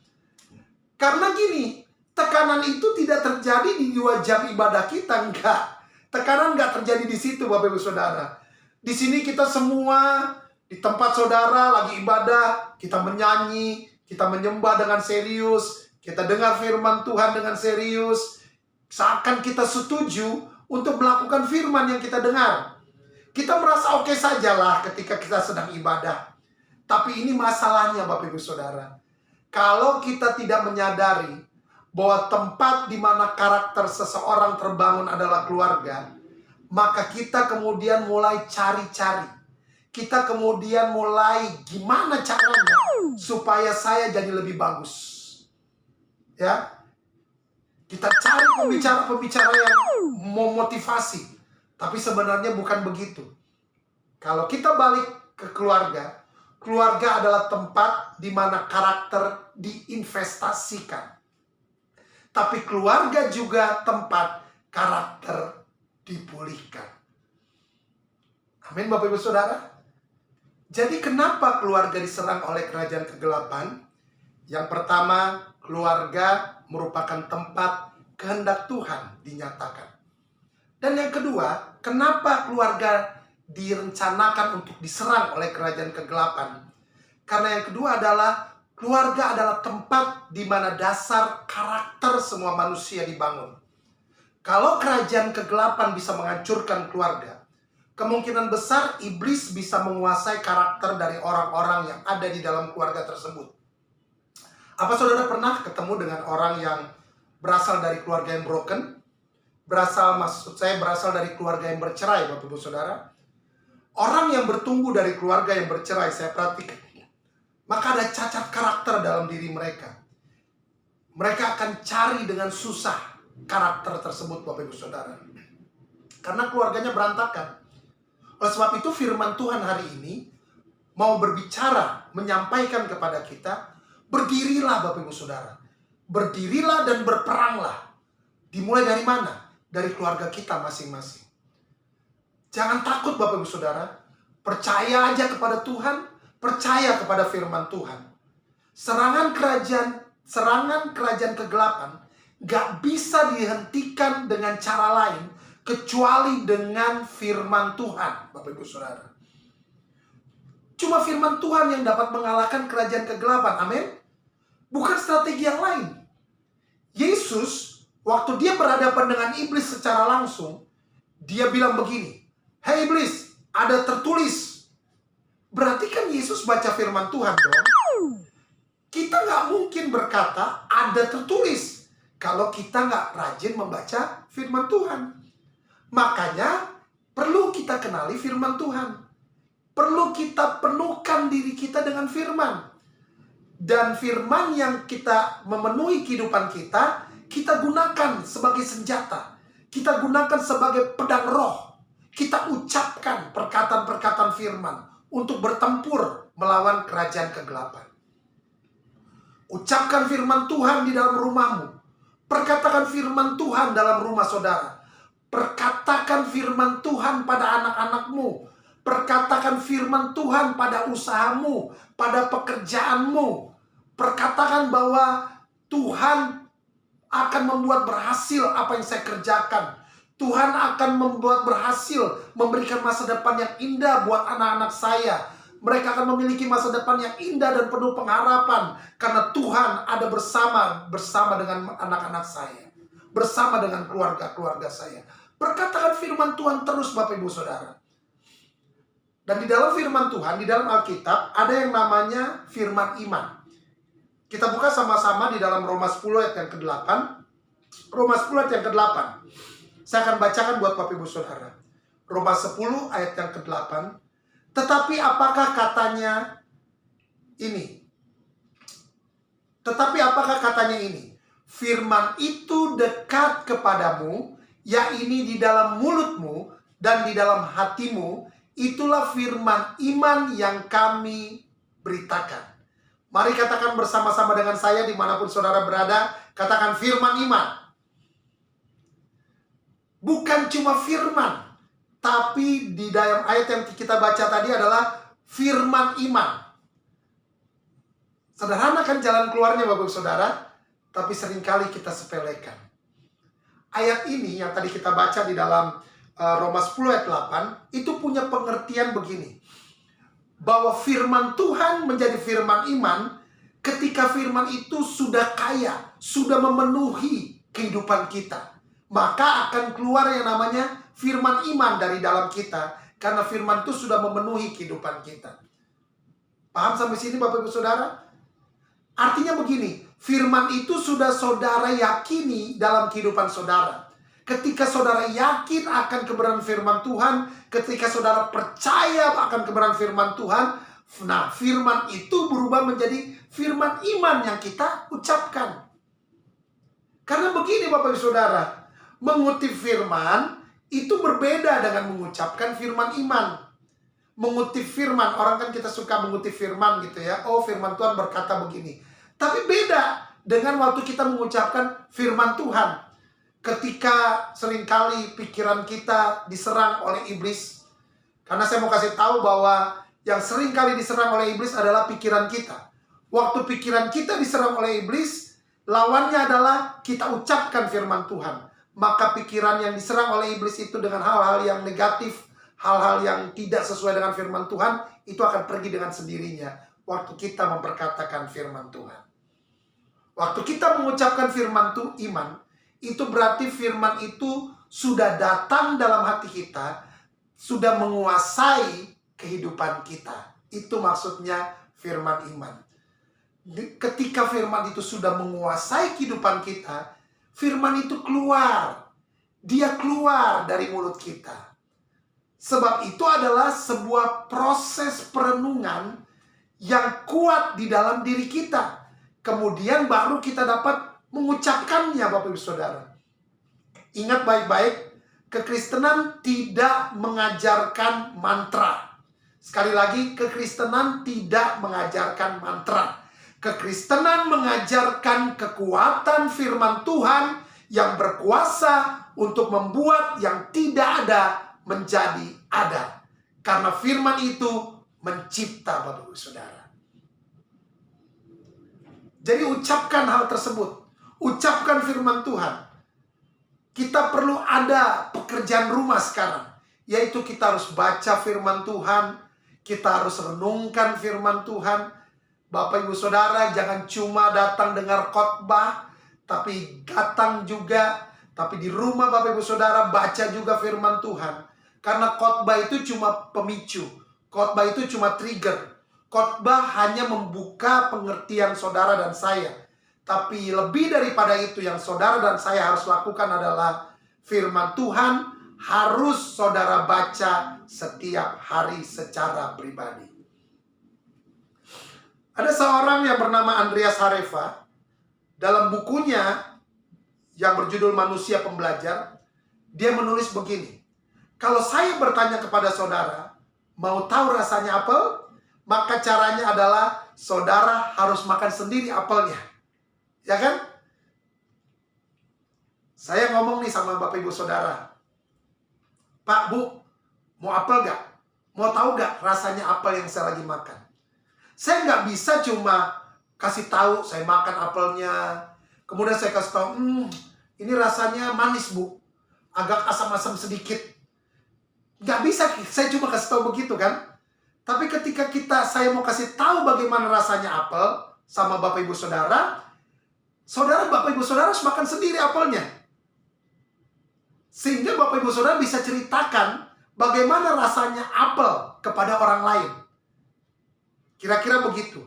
Karena gini, tekanan itu tidak terjadi di 2 jam ibadah kita, enggak. Tekanan enggak terjadi di situ Bapak Ibu Saudara. Di sini kita semua di tempat saudara lagi ibadah, kita menyanyi, kita menyembah dengan serius, kita dengar firman Tuhan dengan serius. Seakan kita setuju untuk melakukan firman yang kita dengar. Kita merasa oke sajalah ketika kita sedang ibadah. Tapi ini masalahnya Bapak Ibu Saudara. Kalau kita tidak menyadari bahwa tempat di mana karakter seseorang terbangun adalah keluarga, maka kita kemudian mulai cari-cari. Kita kemudian mulai gimana caranya supaya saya jadi lebih bagus. Ya. Kita cari pembicara-pembicara yang memotivasi. Tapi sebenarnya bukan begitu. Kalau kita balik ke keluarga, keluarga adalah tempat di mana karakter diinvestasikan. Tapi keluarga juga tempat karakter dipulihkan. Amin Bapak Ibu Saudara. Jadi kenapa keluarga diserang oleh kerajaan kegelapan? Yang pertama, keluarga merupakan tempat kehendak Tuhan dinyatakan. Dan yang kedua, kenapa keluarga direncanakan untuk diserang oleh kerajaan kegelapan? Karena yang kedua adalah keluarga adalah tempat di mana dasar karakter semua manusia dibangun. Kalau kerajaan kegelapan bisa menghancurkan keluarga, kemungkinan besar iblis bisa menguasai karakter dari orang-orang yang ada di dalam keluarga tersebut. Apa saudara pernah ketemu dengan orang yang berasal dari keluarga yang broken? Berasal dari keluarga yang bercerai, Bapak Ibu Saudara. Orang yang bertumbuh dari keluarga yang bercerai, saya perhatikan, maka ada cacat karakter dalam diri mereka. Mereka akan cari dengan susah karakter tersebut, Bapak Ibu Saudara. Karena keluarganya berantakan. Oleh sebab itu firman Tuhan hari ini mau berbicara, menyampaikan kepada kita, berdirilah Bapak Ibu Saudara. Berdirilah dan berperanglah. Dimulai dari mana? Dari keluarga kita masing-masing. Jangan takut Bapak Ibu Saudara. Percaya aja kepada Tuhan. Percaya kepada firman Tuhan. Serangan kerajaan kegelapan gak bisa dihentikan dengan cara lain kecuali dengan firman Tuhan, Bapak Ibu Saudara. Cuma firman Tuhan yang dapat mengalahkan kerajaan kegelapan. Amin. Bukan strategi yang lain. Yesus, waktu dia berhadapan dengan iblis secara langsung, dia bilang begini, "Hei iblis, ada tertulis." Berarti kan Yesus baca firman Tuhan dong. Kita nggak mungkin berkata ada tertulis kalau kita nggak rajin membaca firman Tuhan. Makanya perlu kita kenali firman Tuhan. Perlu kita penuhkan diri kita dengan firman. Dan firman yang kita memenuhi kehidupan kita, kita gunakan sebagai senjata. Kita gunakan sebagai pedang roh. Kita ucapkan perkataan-perkataan firman untuk bertempur melawan kerajaan kegelapan. Ucapkan firman Tuhan di dalam rumahmu. Perkatakan firman Tuhan dalam rumah saudara. Perkatakan firman Tuhan pada anak-anakmu. Perkatakan firman Tuhan pada usahamu, pada pekerjaanmu. Perkatakan bahwa Tuhan akan membuat berhasil apa yang saya kerjakan. Tuhan akan membuat berhasil memberikan masa depan yang indah buat anak-anak saya. Mereka akan memiliki masa depan yang indah dan penuh pengharapan. Karena Tuhan ada bersama dengan anak-anak saya. Bersama dengan keluarga-keluarga saya. Perkatakan firman Tuhan terus Bapak Ibu Saudara. Dan di dalam firman Tuhan, di dalam Alkitab, ada yang namanya firman iman. Kita buka sama-sama di dalam Roma 10 ayat yang ke-8. Roma 10 ayat yang ke-8. Saya akan bacakan buat Bapak Ibu Saudara. Roma 10 ayat yang ke-8. Tetapi apakah katanya ini? Tetapi apakah katanya ini? Firman itu dekat kepadamu, yakni di dalam mulutmu dan di dalam hatimu. Itulah firman iman yang kami beritakan. Mari katakan bersama-sama dengan saya dimanapun saudara berada. Katakan firman iman. Bukan cuma firman, tapi di dalam ayat yang kita baca tadi adalah firman iman. Sederhana kan jalan keluarnya Bapak Saudara, tapi seringkali kita sepelekan. Ayat ini yang tadi kita baca di dalam Roma 10 ayat 8 itu punya pengertian begini. Bahwa firman Tuhan menjadi firman iman ketika firman itu sudah kaya, sudah memenuhi kehidupan kita. maka akan keluar yang namanya firman iman dari dalam kita. Karena firman itu sudah memenuhi kehidupan kita. Paham sampai sini Bapak Ibu Saudara? Artinya begini, firman itu sudah saudara yakini dalam kehidupan saudara. Ketika saudara yakin akan kebenaran firman Tuhan, ketika saudara percaya akan kebenaran firman Tuhan, nah firman itu berubah menjadi firman iman yang kita ucapkan. Karena begini Bapak Ibu Saudara, mengutip firman itu berbeda dengan mengucapkan firman iman. Mengutip firman, orang kan kita suka mengutip firman gitu ya. Oh, firman Tuhan berkata begini. Tapi beda dengan waktu kita mengucapkan firman Tuhan. Ketika seringkali pikiran kita diserang oleh iblis. Karena saya mau kasih tahu bahwa yang seringkali diserang oleh iblis adalah pikiran kita. Waktu pikiran kita diserang oleh iblis, lawannya adalah kita ucapkan firman Tuhan. Maka pikiran yang diserang oleh iblis itu dengan hal-hal yang negatif, hal-hal yang tidak sesuai dengan firman Tuhan, itu akan pergi dengan sendirinya waktu kita memperkatakan firman Tuhan. Waktu kita mengucapkan firman iman, itu berarti firman itu sudah datang dalam hati kita, sudah menguasai kehidupan kita. Itu maksudnya firman iman. Ketika firman itu sudah menguasai kehidupan kita, firman itu keluar. Dia keluar dari mulut kita. Sebab itu adalah sebuah proses perenungan yang kuat di dalam diri kita. Kemudian baru kita dapat mengucapkannya Bapak Ibu Saudara. Ingat baik-baik, kekristenan tidak mengajarkan mantra. Sekali lagi, kekristenan tidak mengajarkan mantra. Kekristenan mengajarkan kekuatan firman Tuhan yang berkuasa untuk membuat yang tidak ada menjadi ada. Karena firman itu mencipta Bapak Ibu Saudara. Jadi ucapkan hal tersebut. Ucapkan firman Tuhan. Kita perlu ada pekerjaan rumah sekarang. Yaitu kita harus baca firman Tuhan. Kita harus renungkan firman Tuhan. Bapak Ibu Saudara, jangan cuma datang dengar khotbah, tapi datang juga, tapi di rumah Bapak Ibu Saudara baca juga firman Tuhan. Karena khotbah itu cuma pemicu, khotbah itu cuma trigger. Khotbah hanya membuka pengertian saudara dan saya. Tapi lebih daripada itu yang saudara dan saya harus lakukan adalah firman Tuhan harus saudara baca setiap hari secara pribadi. Ada seorang yang bernama Andreas Harefa. Dalam bukunya yang berjudul Manusia Pembelajar, dia menulis begini. Kalau saya bertanya kepada saudara, mau tahu rasanya apel? Maka caranya adalah saudara harus makan sendiri apelnya. Ya kan? Saya ngomong nih sama Bapak Ibu Saudara. Pak, Bu, mau apel gak? Mau tahu gak rasanya apel yang saya lagi makan? Saya nggak bisa cuma kasih tahu saya makan apelnya. Kemudian saya kasih tahu, ini rasanya manis Bu. Agak asam-asam sedikit. Nggak bisa, saya cuma kasih tahu begitu kan. Tapi ketika saya mau kasih tahu bagaimana rasanya apel sama Bapak Ibu Saudara, Bapak Ibu Saudara harus makan sendiri apelnya. Sehingga Bapak Ibu Saudara bisa ceritakan bagaimana rasanya apel kepada orang lain. Kira-kira begitu.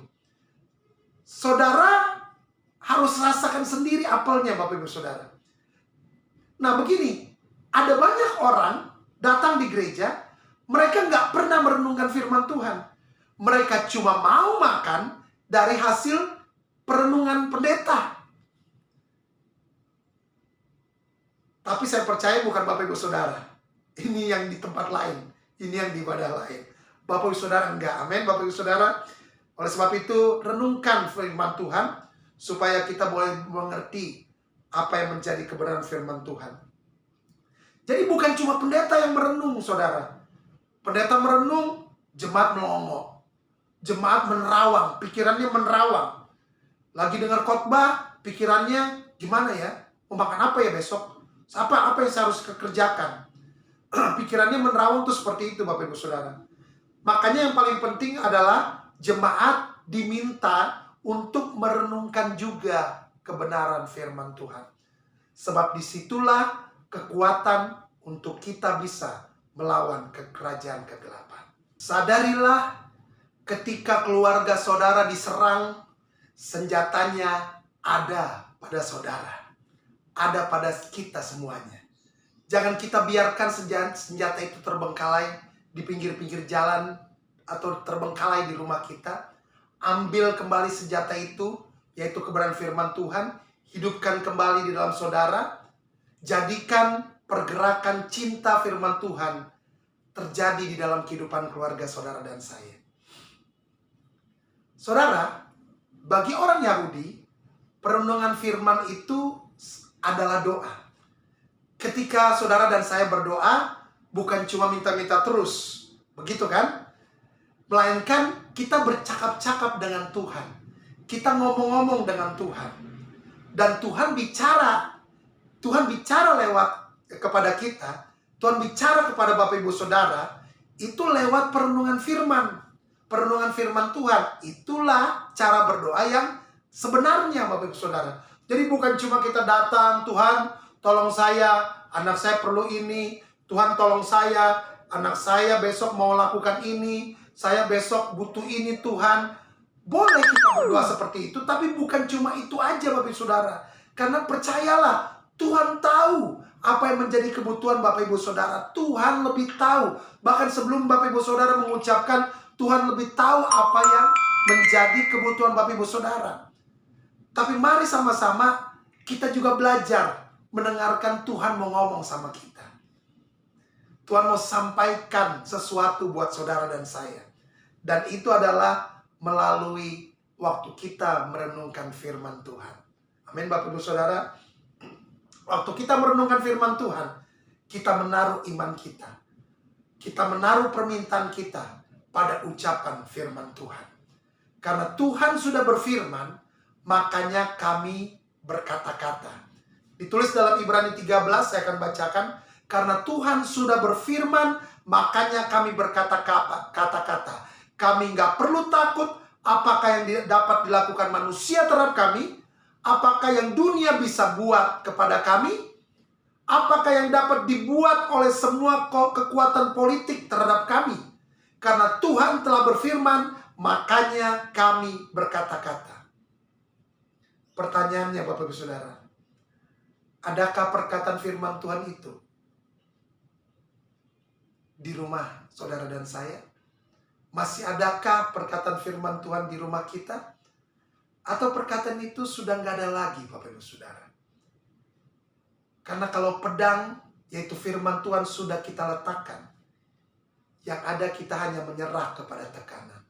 Saudara harus rasakan sendiri apelnya Bapak Ibu Saudara. Nah begini, ada banyak orang datang di gereja, mereka nggak pernah merenungkan firman Tuhan. Mereka cuma mau makan dari hasil perenungan pendeta. Tapi saya percaya bukan Bapak Ibu Saudara. Ini yang di tempat lain. Ini yang di ibadah lain. Bapak Ibu Saudara enggak. Amin Bapak Ibu Saudara. Oleh sebab itu renungkan firman Tuhan supaya kita boleh mengerti apa yang menjadi kebenaran firman Tuhan. Jadi bukan cuma pendeta yang merenung saudara. Pendeta merenung, jemaat melongo. Jemaat menerawang, pikirannya menerawang. Lagi dengar khotbah, pikirannya gimana ya? Mau makan apa ya besok? Apa yang saya harus kerjakan? Pikirannya menerawang tuh seperti itu Bapak Ibu Saudara. Makanya yang paling penting adalah jemaat diminta untuk merenungkan juga kebenaran firman Tuhan. Sebab disitulah kekuatan untuk kita bisa melawan kerajaan kegelapan. Sadarilah ketika keluarga saudara diserang, senjatanya ada pada saudara, ada pada kita semuanya. Jangan kita biarkan senjata itu terbengkalai di pinggir-pinggir jalan atau terbengkalai di rumah kita. Ambil kembali senjata itu, yaitu kebenaran firman Tuhan. Hidupkan kembali di dalam saudara. Jadikan pergerakan cinta firman Tuhan terjadi di dalam kehidupan keluarga saudara dan saya. Saudara, bagi orang Yahudi, perenungan firman itu adalah doa. Ketika saudara dan saya berdoa, bukan cuma minta-minta terus, begitu kan? Melainkan kita bercakap-cakap dengan Tuhan. Kita ngomong-ngomong dengan Tuhan. Dan Tuhan bicara lewat kepada kita. Tuhan bicara kepada Bapak Ibu Saudara, itu lewat perenungan firman. Perenungan firman Tuhan, itulah cara berdoa yang sebenarnya Bapak Ibu Saudara. Jadi bukan cuma kita datang, Tuhan tolong saya, anak saya perlu ini. Tuhan tolong saya, anak saya besok mau lakukan ini. Saya besok butuh ini Tuhan. Boleh kita berdoa seperti itu, tapi bukan cuma itu aja Bapak Ibu Saudara. Karena percayalah, Tuhan tahu apa yang menjadi kebutuhan Bapak Ibu Saudara. Tuhan lebih tahu. Bahkan sebelum Bapak Ibu Saudara mengucapkan, Tuhan lebih tahu apa yang menjadi kebutuhan Bapak Ibu Saudara. Tapi mari sama-sama kita juga belajar mendengarkan Tuhan mau ngomong sama kita. Tuhan mau sampaikan sesuatu buat saudara dan saya. Dan itu adalah melalui waktu kita merenungkan firman Tuhan. Amin Bapak Ibu Saudara. Waktu kita merenungkan firman Tuhan, kita menaruh iman kita. Kita menaruh permintaan kita pada ucapan firman Tuhan. Karena Tuhan sudah berfirman, makanya kami berkata-kata. Ditulis dalam Ibrani 13, saya akan bacakan. Karena Tuhan sudah berfirman, makanya kami berkata-kata. Kami nggak perlu takut apakah yang dapat dilakukan manusia terhadap kami. Apakah yang dunia bisa buat kepada kami. Apakah yang dapat dibuat oleh semua kekuatan politik terhadap kami. Karena Tuhan telah berfirman, makanya kami berkata-kata. Pertanyaannya Bapak Ibu Saudara, adakah perkataan firman Tuhan itu di rumah saudara dan saya? Masih adakah perkataan firman Tuhan di rumah kita? Atau perkataan itu sudah nggak ada lagi Bapak Ibu Saudara? Karena kalau pedang, yaitu firman Tuhan sudah kita letakkan, yang ada kita hanya menyerah kepada tekanan.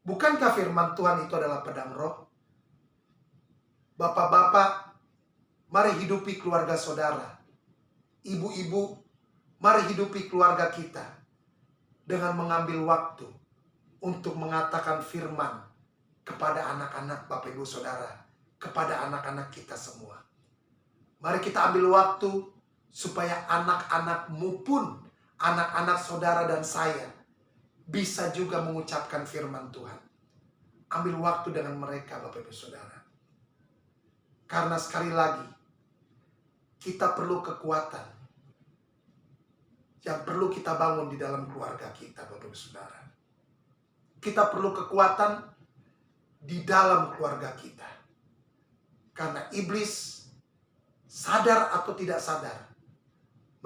Bukankah firman Tuhan itu adalah pedang roh? Bapak-bapak, mari hidupi keluarga saudara. Ibu-ibu, mari hidupi keluarga kita dengan mengambil waktu untuk mengatakan firman kepada anak-anak Bapak Ibu Saudara, kepada anak-anak kita semua. Mari kita ambil waktu supaya anak-anakmu pun, anak-anak saudara dan saya, bisa juga mengucapkan firman Tuhan. Ambil waktu dengan mereka Bapak Ibu Saudara. Karena sekali lagi, kita perlu kekuatan yang perlu kita bangun di dalam keluarga kita Bapak Ibu Saudara. Kita perlu kekuatan di dalam keluarga kita. Karena iblis sadar atau tidak sadar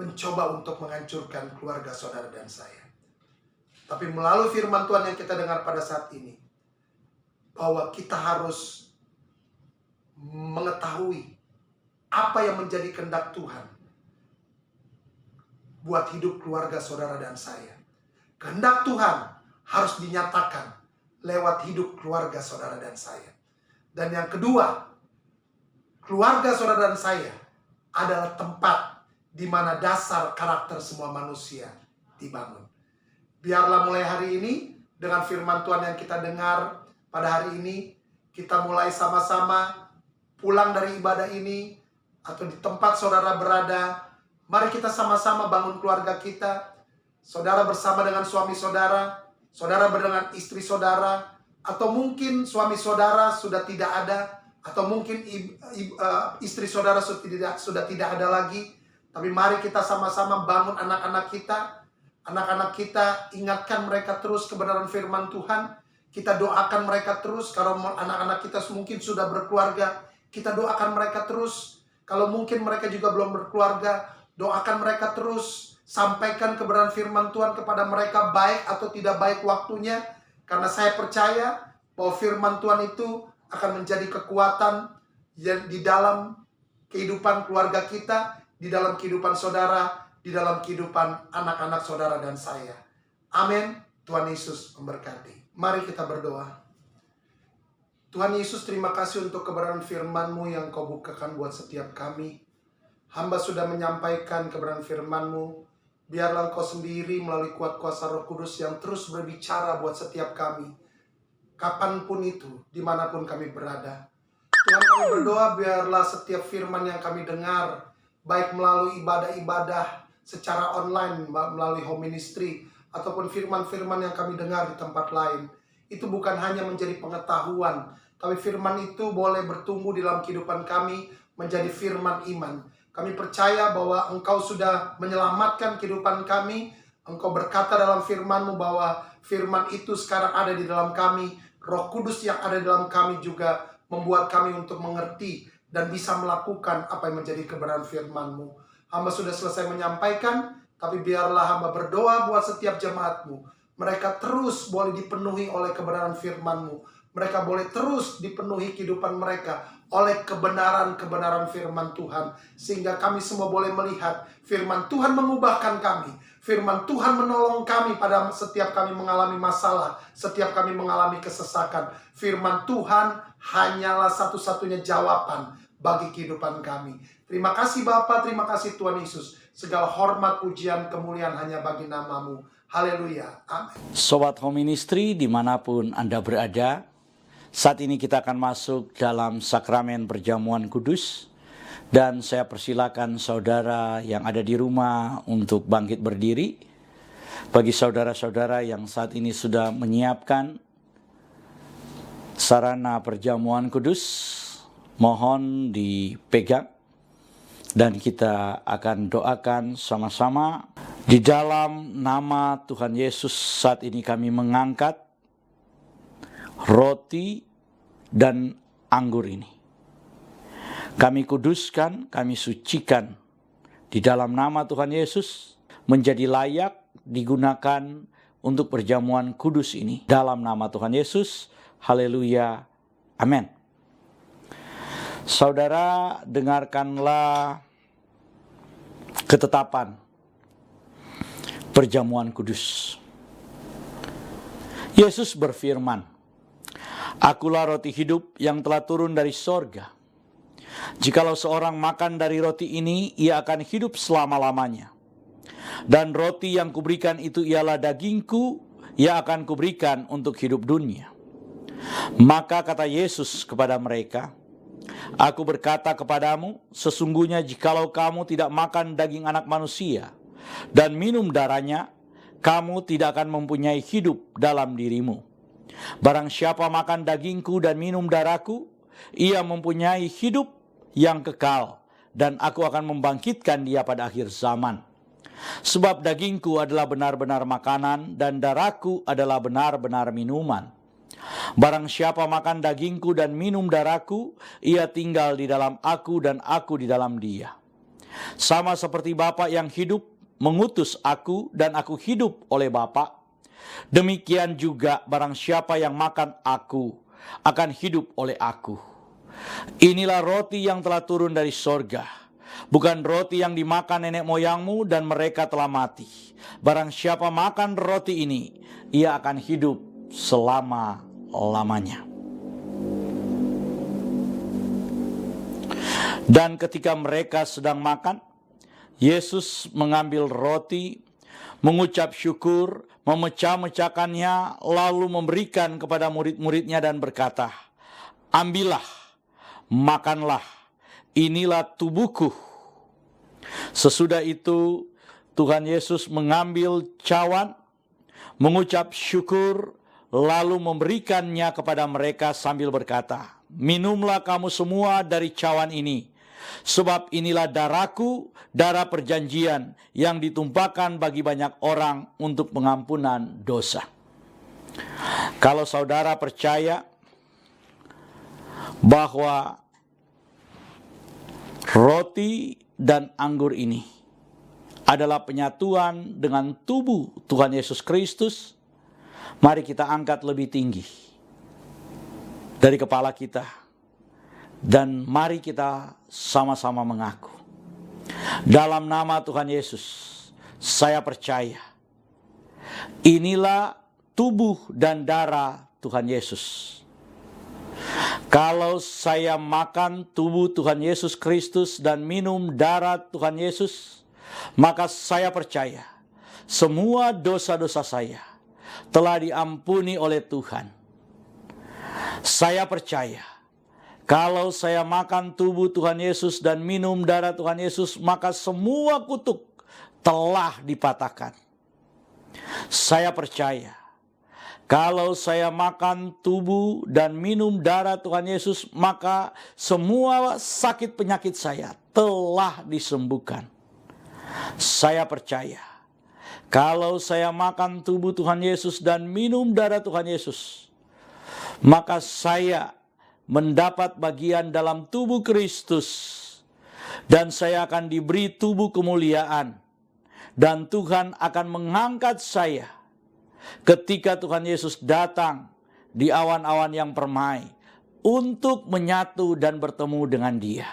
mencoba untuk menghancurkan keluarga saudara dan saya. Tapi melalui firman Tuhan yang kita dengar pada saat ini, bahwa kita harus mengetahui apa yang menjadi kehendak Tuhan buat hidup keluarga saudara dan saya. Kehendak Tuhan harus dinyatakan lewat hidup keluarga saudara dan saya. Dan yang kedua, keluarga saudara dan saya adalah tempat di mana dasar karakter semua manusia dibangun. Biarlah mulai hari ini, dengan firman Tuhan yang kita dengar pada hari ini, kita mulai sama-sama pulang dari ibadah ini, atau di tempat saudara berada, mari kita sama-sama bangun keluarga kita. Saudara bersama dengan suami saudara, saudara dengan istri saudara, atau mungkin suami saudara sudah tidak ada, atau mungkin istri saudara sudah tidak ada lagi. Tapi mari kita sama-sama bangun anak-anak kita. Anak-anak kita, ingatkan mereka terus kebenaran firman Tuhan. Kita doakan mereka terus. Kalau anak-anak kita mungkin sudah berkeluarga, kita doakan mereka terus. Kalau mungkin mereka juga belum berkeluarga, doakan mereka terus. Sampaikan kebenaran firman Tuhan kepada mereka, baik atau tidak baik waktunya. Karena saya percaya bahwa firman Tuhan itu akan menjadi kekuatan di dalam kehidupan keluarga kita, di dalam kehidupan saudara, di dalam kehidupan anak-anak saudara dan saya. Amin. Tuhan Yesus memberkati. Mari kita berdoa. Tuhan Yesus, terima kasih untuk kebenaran firman-Mu yang Kau bukakan buat setiap kami. Hamba sudah menyampaikan kebenaran firman-Mu. Biarlah Engkau sendiri melalui kuat kuasa Roh Kudus yang terus berbicara buat setiap kami. Kapanpun itu, dimanapun kami berada. Tuhan, kami berdoa biarlah setiap firman yang kami dengar, baik melalui ibadah-ibadah secara online, melalui home ministry, ataupun firman-firman yang kami dengar di tempat lain, itu bukan hanya menjadi pengetahuan, tapi firman itu boleh bertumbuh dalam kehidupan kami menjadi firman iman. Kami percaya bahwa Engkau sudah menyelamatkan kehidupan kami. Engkau berkata dalam firman-Mu bahwa firman itu sekarang ada di dalam kami. Roh Kudus yang ada di dalam kami juga membuat kami untuk mengerti dan bisa melakukan apa yang menjadi kebenaran firman-Mu. Hamba sudah selesai menyampaikan, tapi biarlah hamba berdoa buat setiap jemaat-Mu. Mereka terus boleh dipenuhi oleh kebenaran firman-Mu. Mereka boleh terus dipenuhi kehidupan mereka oleh kebenaran-kebenaran firman Tuhan. Sehingga kami semua boleh melihat firman Tuhan mengubahkan kami. Firman Tuhan menolong kami pada setiap kami mengalami masalah, setiap kami mengalami kesesakan. Firman Tuhan hanyalah satu-satunya jawaban bagi kehidupan kami. Terima kasih Bapa, terima kasih Tuhan Yesus. Segala hormat, pujian, kemuliaan hanya bagi nama-Mu. Haleluya. Amin.
Sobat Home Ministry dimanapun Anda berada, saat ini kita akan masuk dalam sakramen perjamuan kudus. Dan saya persilakan saudara yang ada di rumah untuk bangkit berdiri. Bagi saudara-saudara yang saat ini sudah menyiapkan sarana perjamuan kudus, mohon dipegang. Dan kita akan doakan sama-sama. Di dalam nama Tuhan Yesus saat ini kami mengangkat roti dan anggur ini. Kami kuduskan, kami sucikan di dalam nama Tuhan Yesus menjadi layak digunakan untuk perjamuan kudus ini. Dalam nama Tuhan Yesus, haleluya, amin. Saudara, dengarkanlah ketetapan perjamuan kudus. Yesus berfirman, "Akulah roti hidup yang telah turun dari sorga. Jikalau seorang makan dari roti ini, ia akan hidup selama-lamanya. Dan roti yang kuberikan itu ialah dagingku, yang akan kuberikan untuk hidup dunia." Maka kata Yesus kepada mereka, "Aku berkata kepadamu, sesungguhnya jikalau kamu tidak makan daging anak manusia dan minum darahnya, kamu tidak akan mempunyai hidup dalam dirimu. Barang siapa makan dagingku dan minum darahku, ia mempunyai hidup yang kekal, dan aku akan membangkitkan dia pada akhir zaman. Sebab dagingku adalah benar-benar makanan, dan darahku adalah benar-benar minuman. Barang siapa makan dagingku dan minum darahku, ia tinggal di dalam aku dan aku di dalam dia. Sama seperti Bapa yang hidup mengutus aku dan aku hidup oleh Bapa, demikian juga barang siapa yang makan aku akan hidup oleh aku. Inilah roti yang telah turun dari sorga, bukan roti yang dimakan nenek moyangmu dan mereka telah mati. Barang siapa makan roti ini, ia akan hidup selama-lamanya." Dan ketika mereka sedang makan, Yesus mengambil roti, mengucap syukur, memecah-mecahkannya, lalu memberikan kepada murid-muridnya dan berkata, "Ambillah, makanlah, inilah tubuhku." Sesudah itu Tuhan Yesus mengambil cawan, mengucap syukur, lalu memberikannya kepada mereka sambil berkata, "Minumlah kamu semua dari cawan ini, Sebab inilah darahku, darah perjanjian yang ditumpahkan bagi banyak orang untuk pengampunan dosa. Kalau saudara percaya bahwa roti dan anggur ini adalah penyatuan dengan tubuh Tuhan Yesus Kristus, mari kita angkat lebih tinggi dari kepala kita, dan mari kita sama-sama mengaku, dalam nama Tuhan Yesus, saya percaya inilah tubuh dan darah Tuhan Yesus. Kalau saya makan tubuh Tuhan Yesus Kristus dan minum darah Tuhan Yesus, maka saya percaya semua dosa-dosa saya telah diampuni oleh Tuhan. Saya percaya kalau saya makan tubuh Tuhan Yesus dan minum darah Tuhan Yesus, maka semua kutuk telah dipatahkan. Saya percaya kalau saya makan tubuh dan minum darah Tuhan Yesus, maka semua sakit penyakit saya telah disembuhkan. Saya percaya kalau saya makan tubuh Tuhan Yesus dan minum darah Tuhan Yesus, maka saya mendapat bagian dalam tubuh Kristus, dan saya akan diberi tubuh kemuliaan, dan Tuhan akan mengangkat saya ketika Tuhan Yesus datang di awan-awan yang permai untuk menyatu dan bertemu dengan Dia.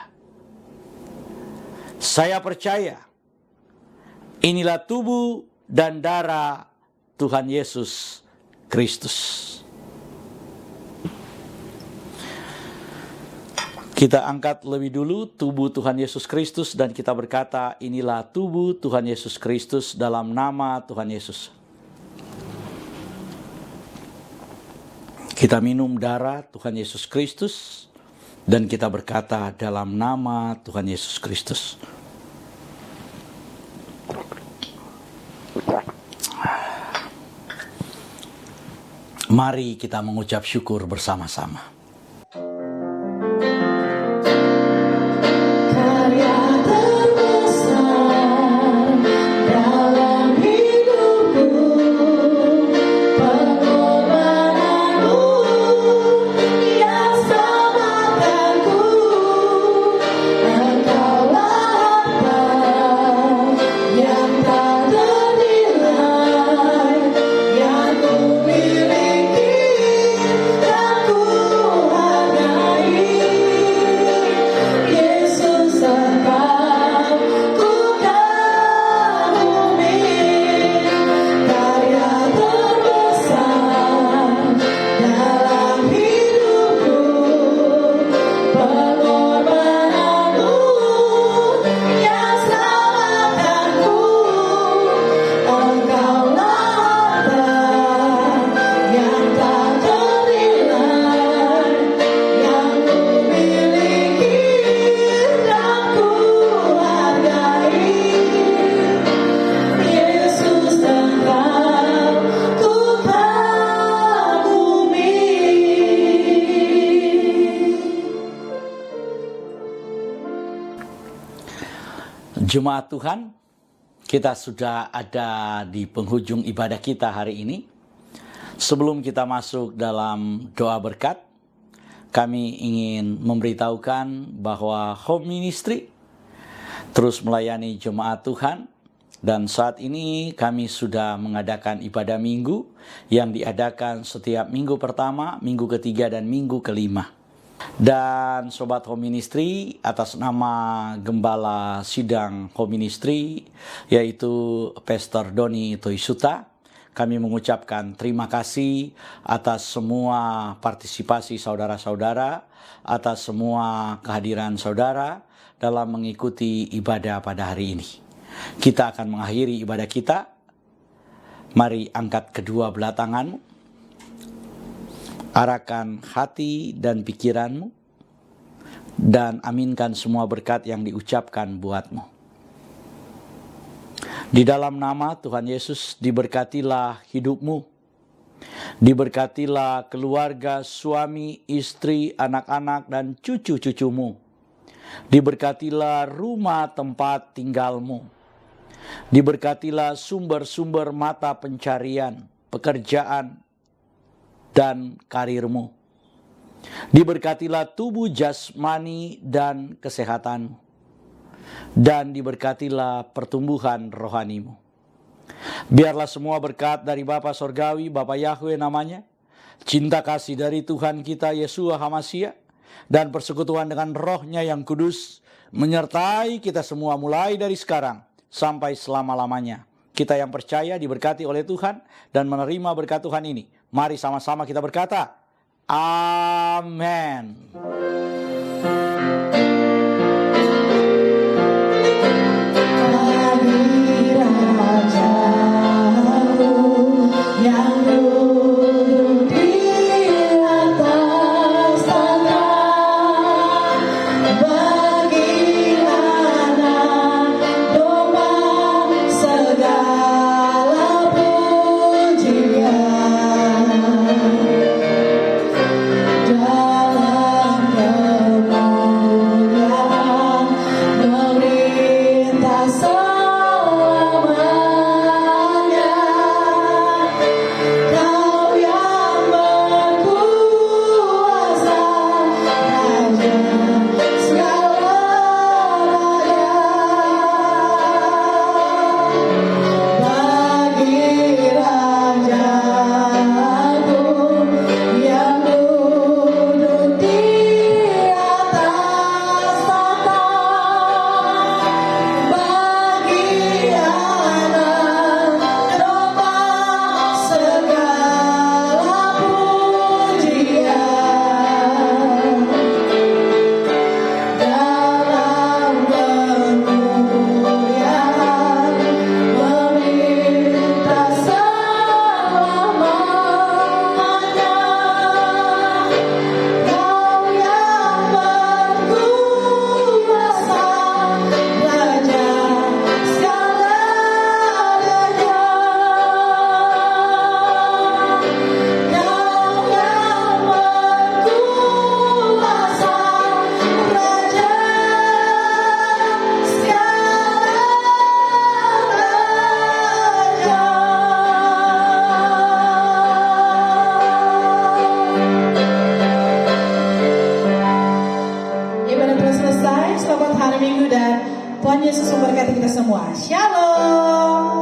Saya percaya inilah tubuh dan darah Tuhan Yesus Kristus. Kita angkat lebih dulu tubuh Tuhan Yesus Kristus dan kita berkata, inilah tubuh Tuhan Yesus Kristus dalam nama Tuhan Yesus. Kita minum darah Tuhan Yesus Kristus dan kita berkata dalam nama Tuhan Yesus Kristus. Mari kita mengucap syukur bersama-sama. Jemaat Tuhan, kita sudah ada di penghujung ibadah kita hari ini. Sebelum kita masuk dalam doa berkat, kami ingin memberitahukan bahwa Home Ministry terus melayani jemaat Tuhan. Dan saat ini kami sudah mengadakan ibadah minggu yang diadakan setiap minggu pertama, minggu ketiga, dan minggu kelima. Dan Sobat Home Ministry, atas nama Gembala Sidang Home Ministry, yaitu Pastor Doni Toisuta, kami mengucapkan terima kasih atas semua partisipasi saudara-saudara, atas semua kehadiran saudara dalam mengikuti ibadah pada hari ini. Kita akan mengakhiri ibadah kita. Mari angkat kedua belah tanganmu. Arahkan hati dan pikiranmu dan aminkan semua berkat yang diucapkan buatmu. Di dalam nama Tuhan Yesus, diberkatilah hidupmu, diberkatilah keluarga, suami, istri, anak-anak, dan cucu-cucumu. Diberkatilah rumah tempat tinggalmu. Diberkatilah sumber-sumber mata pencarian, pekerjaan, dan karirmu. Diberkatilah tubuh jasmani dan kesehatanmu. Dan diberkatilah pertumbuhan rohanimu. Biarlah semua berkat dari Bapa Sorgawi, Bapa Yahweh namanya, cinta kasih dari Tuhan kita Yeshua HaMashiach, dan persekutuan dengan Roh-Nya yang kudus menyertai kita semua mulai dari sekarang sampai selama-lamanya. Kita yang percaya diberkati oleh Tuhan dan menerima berkat Tuhan ini. Mari sama-sama kita berkata, amin.
Selamat hari Minggu dan Tuhan Yesus memberkati kita semua. Shalom.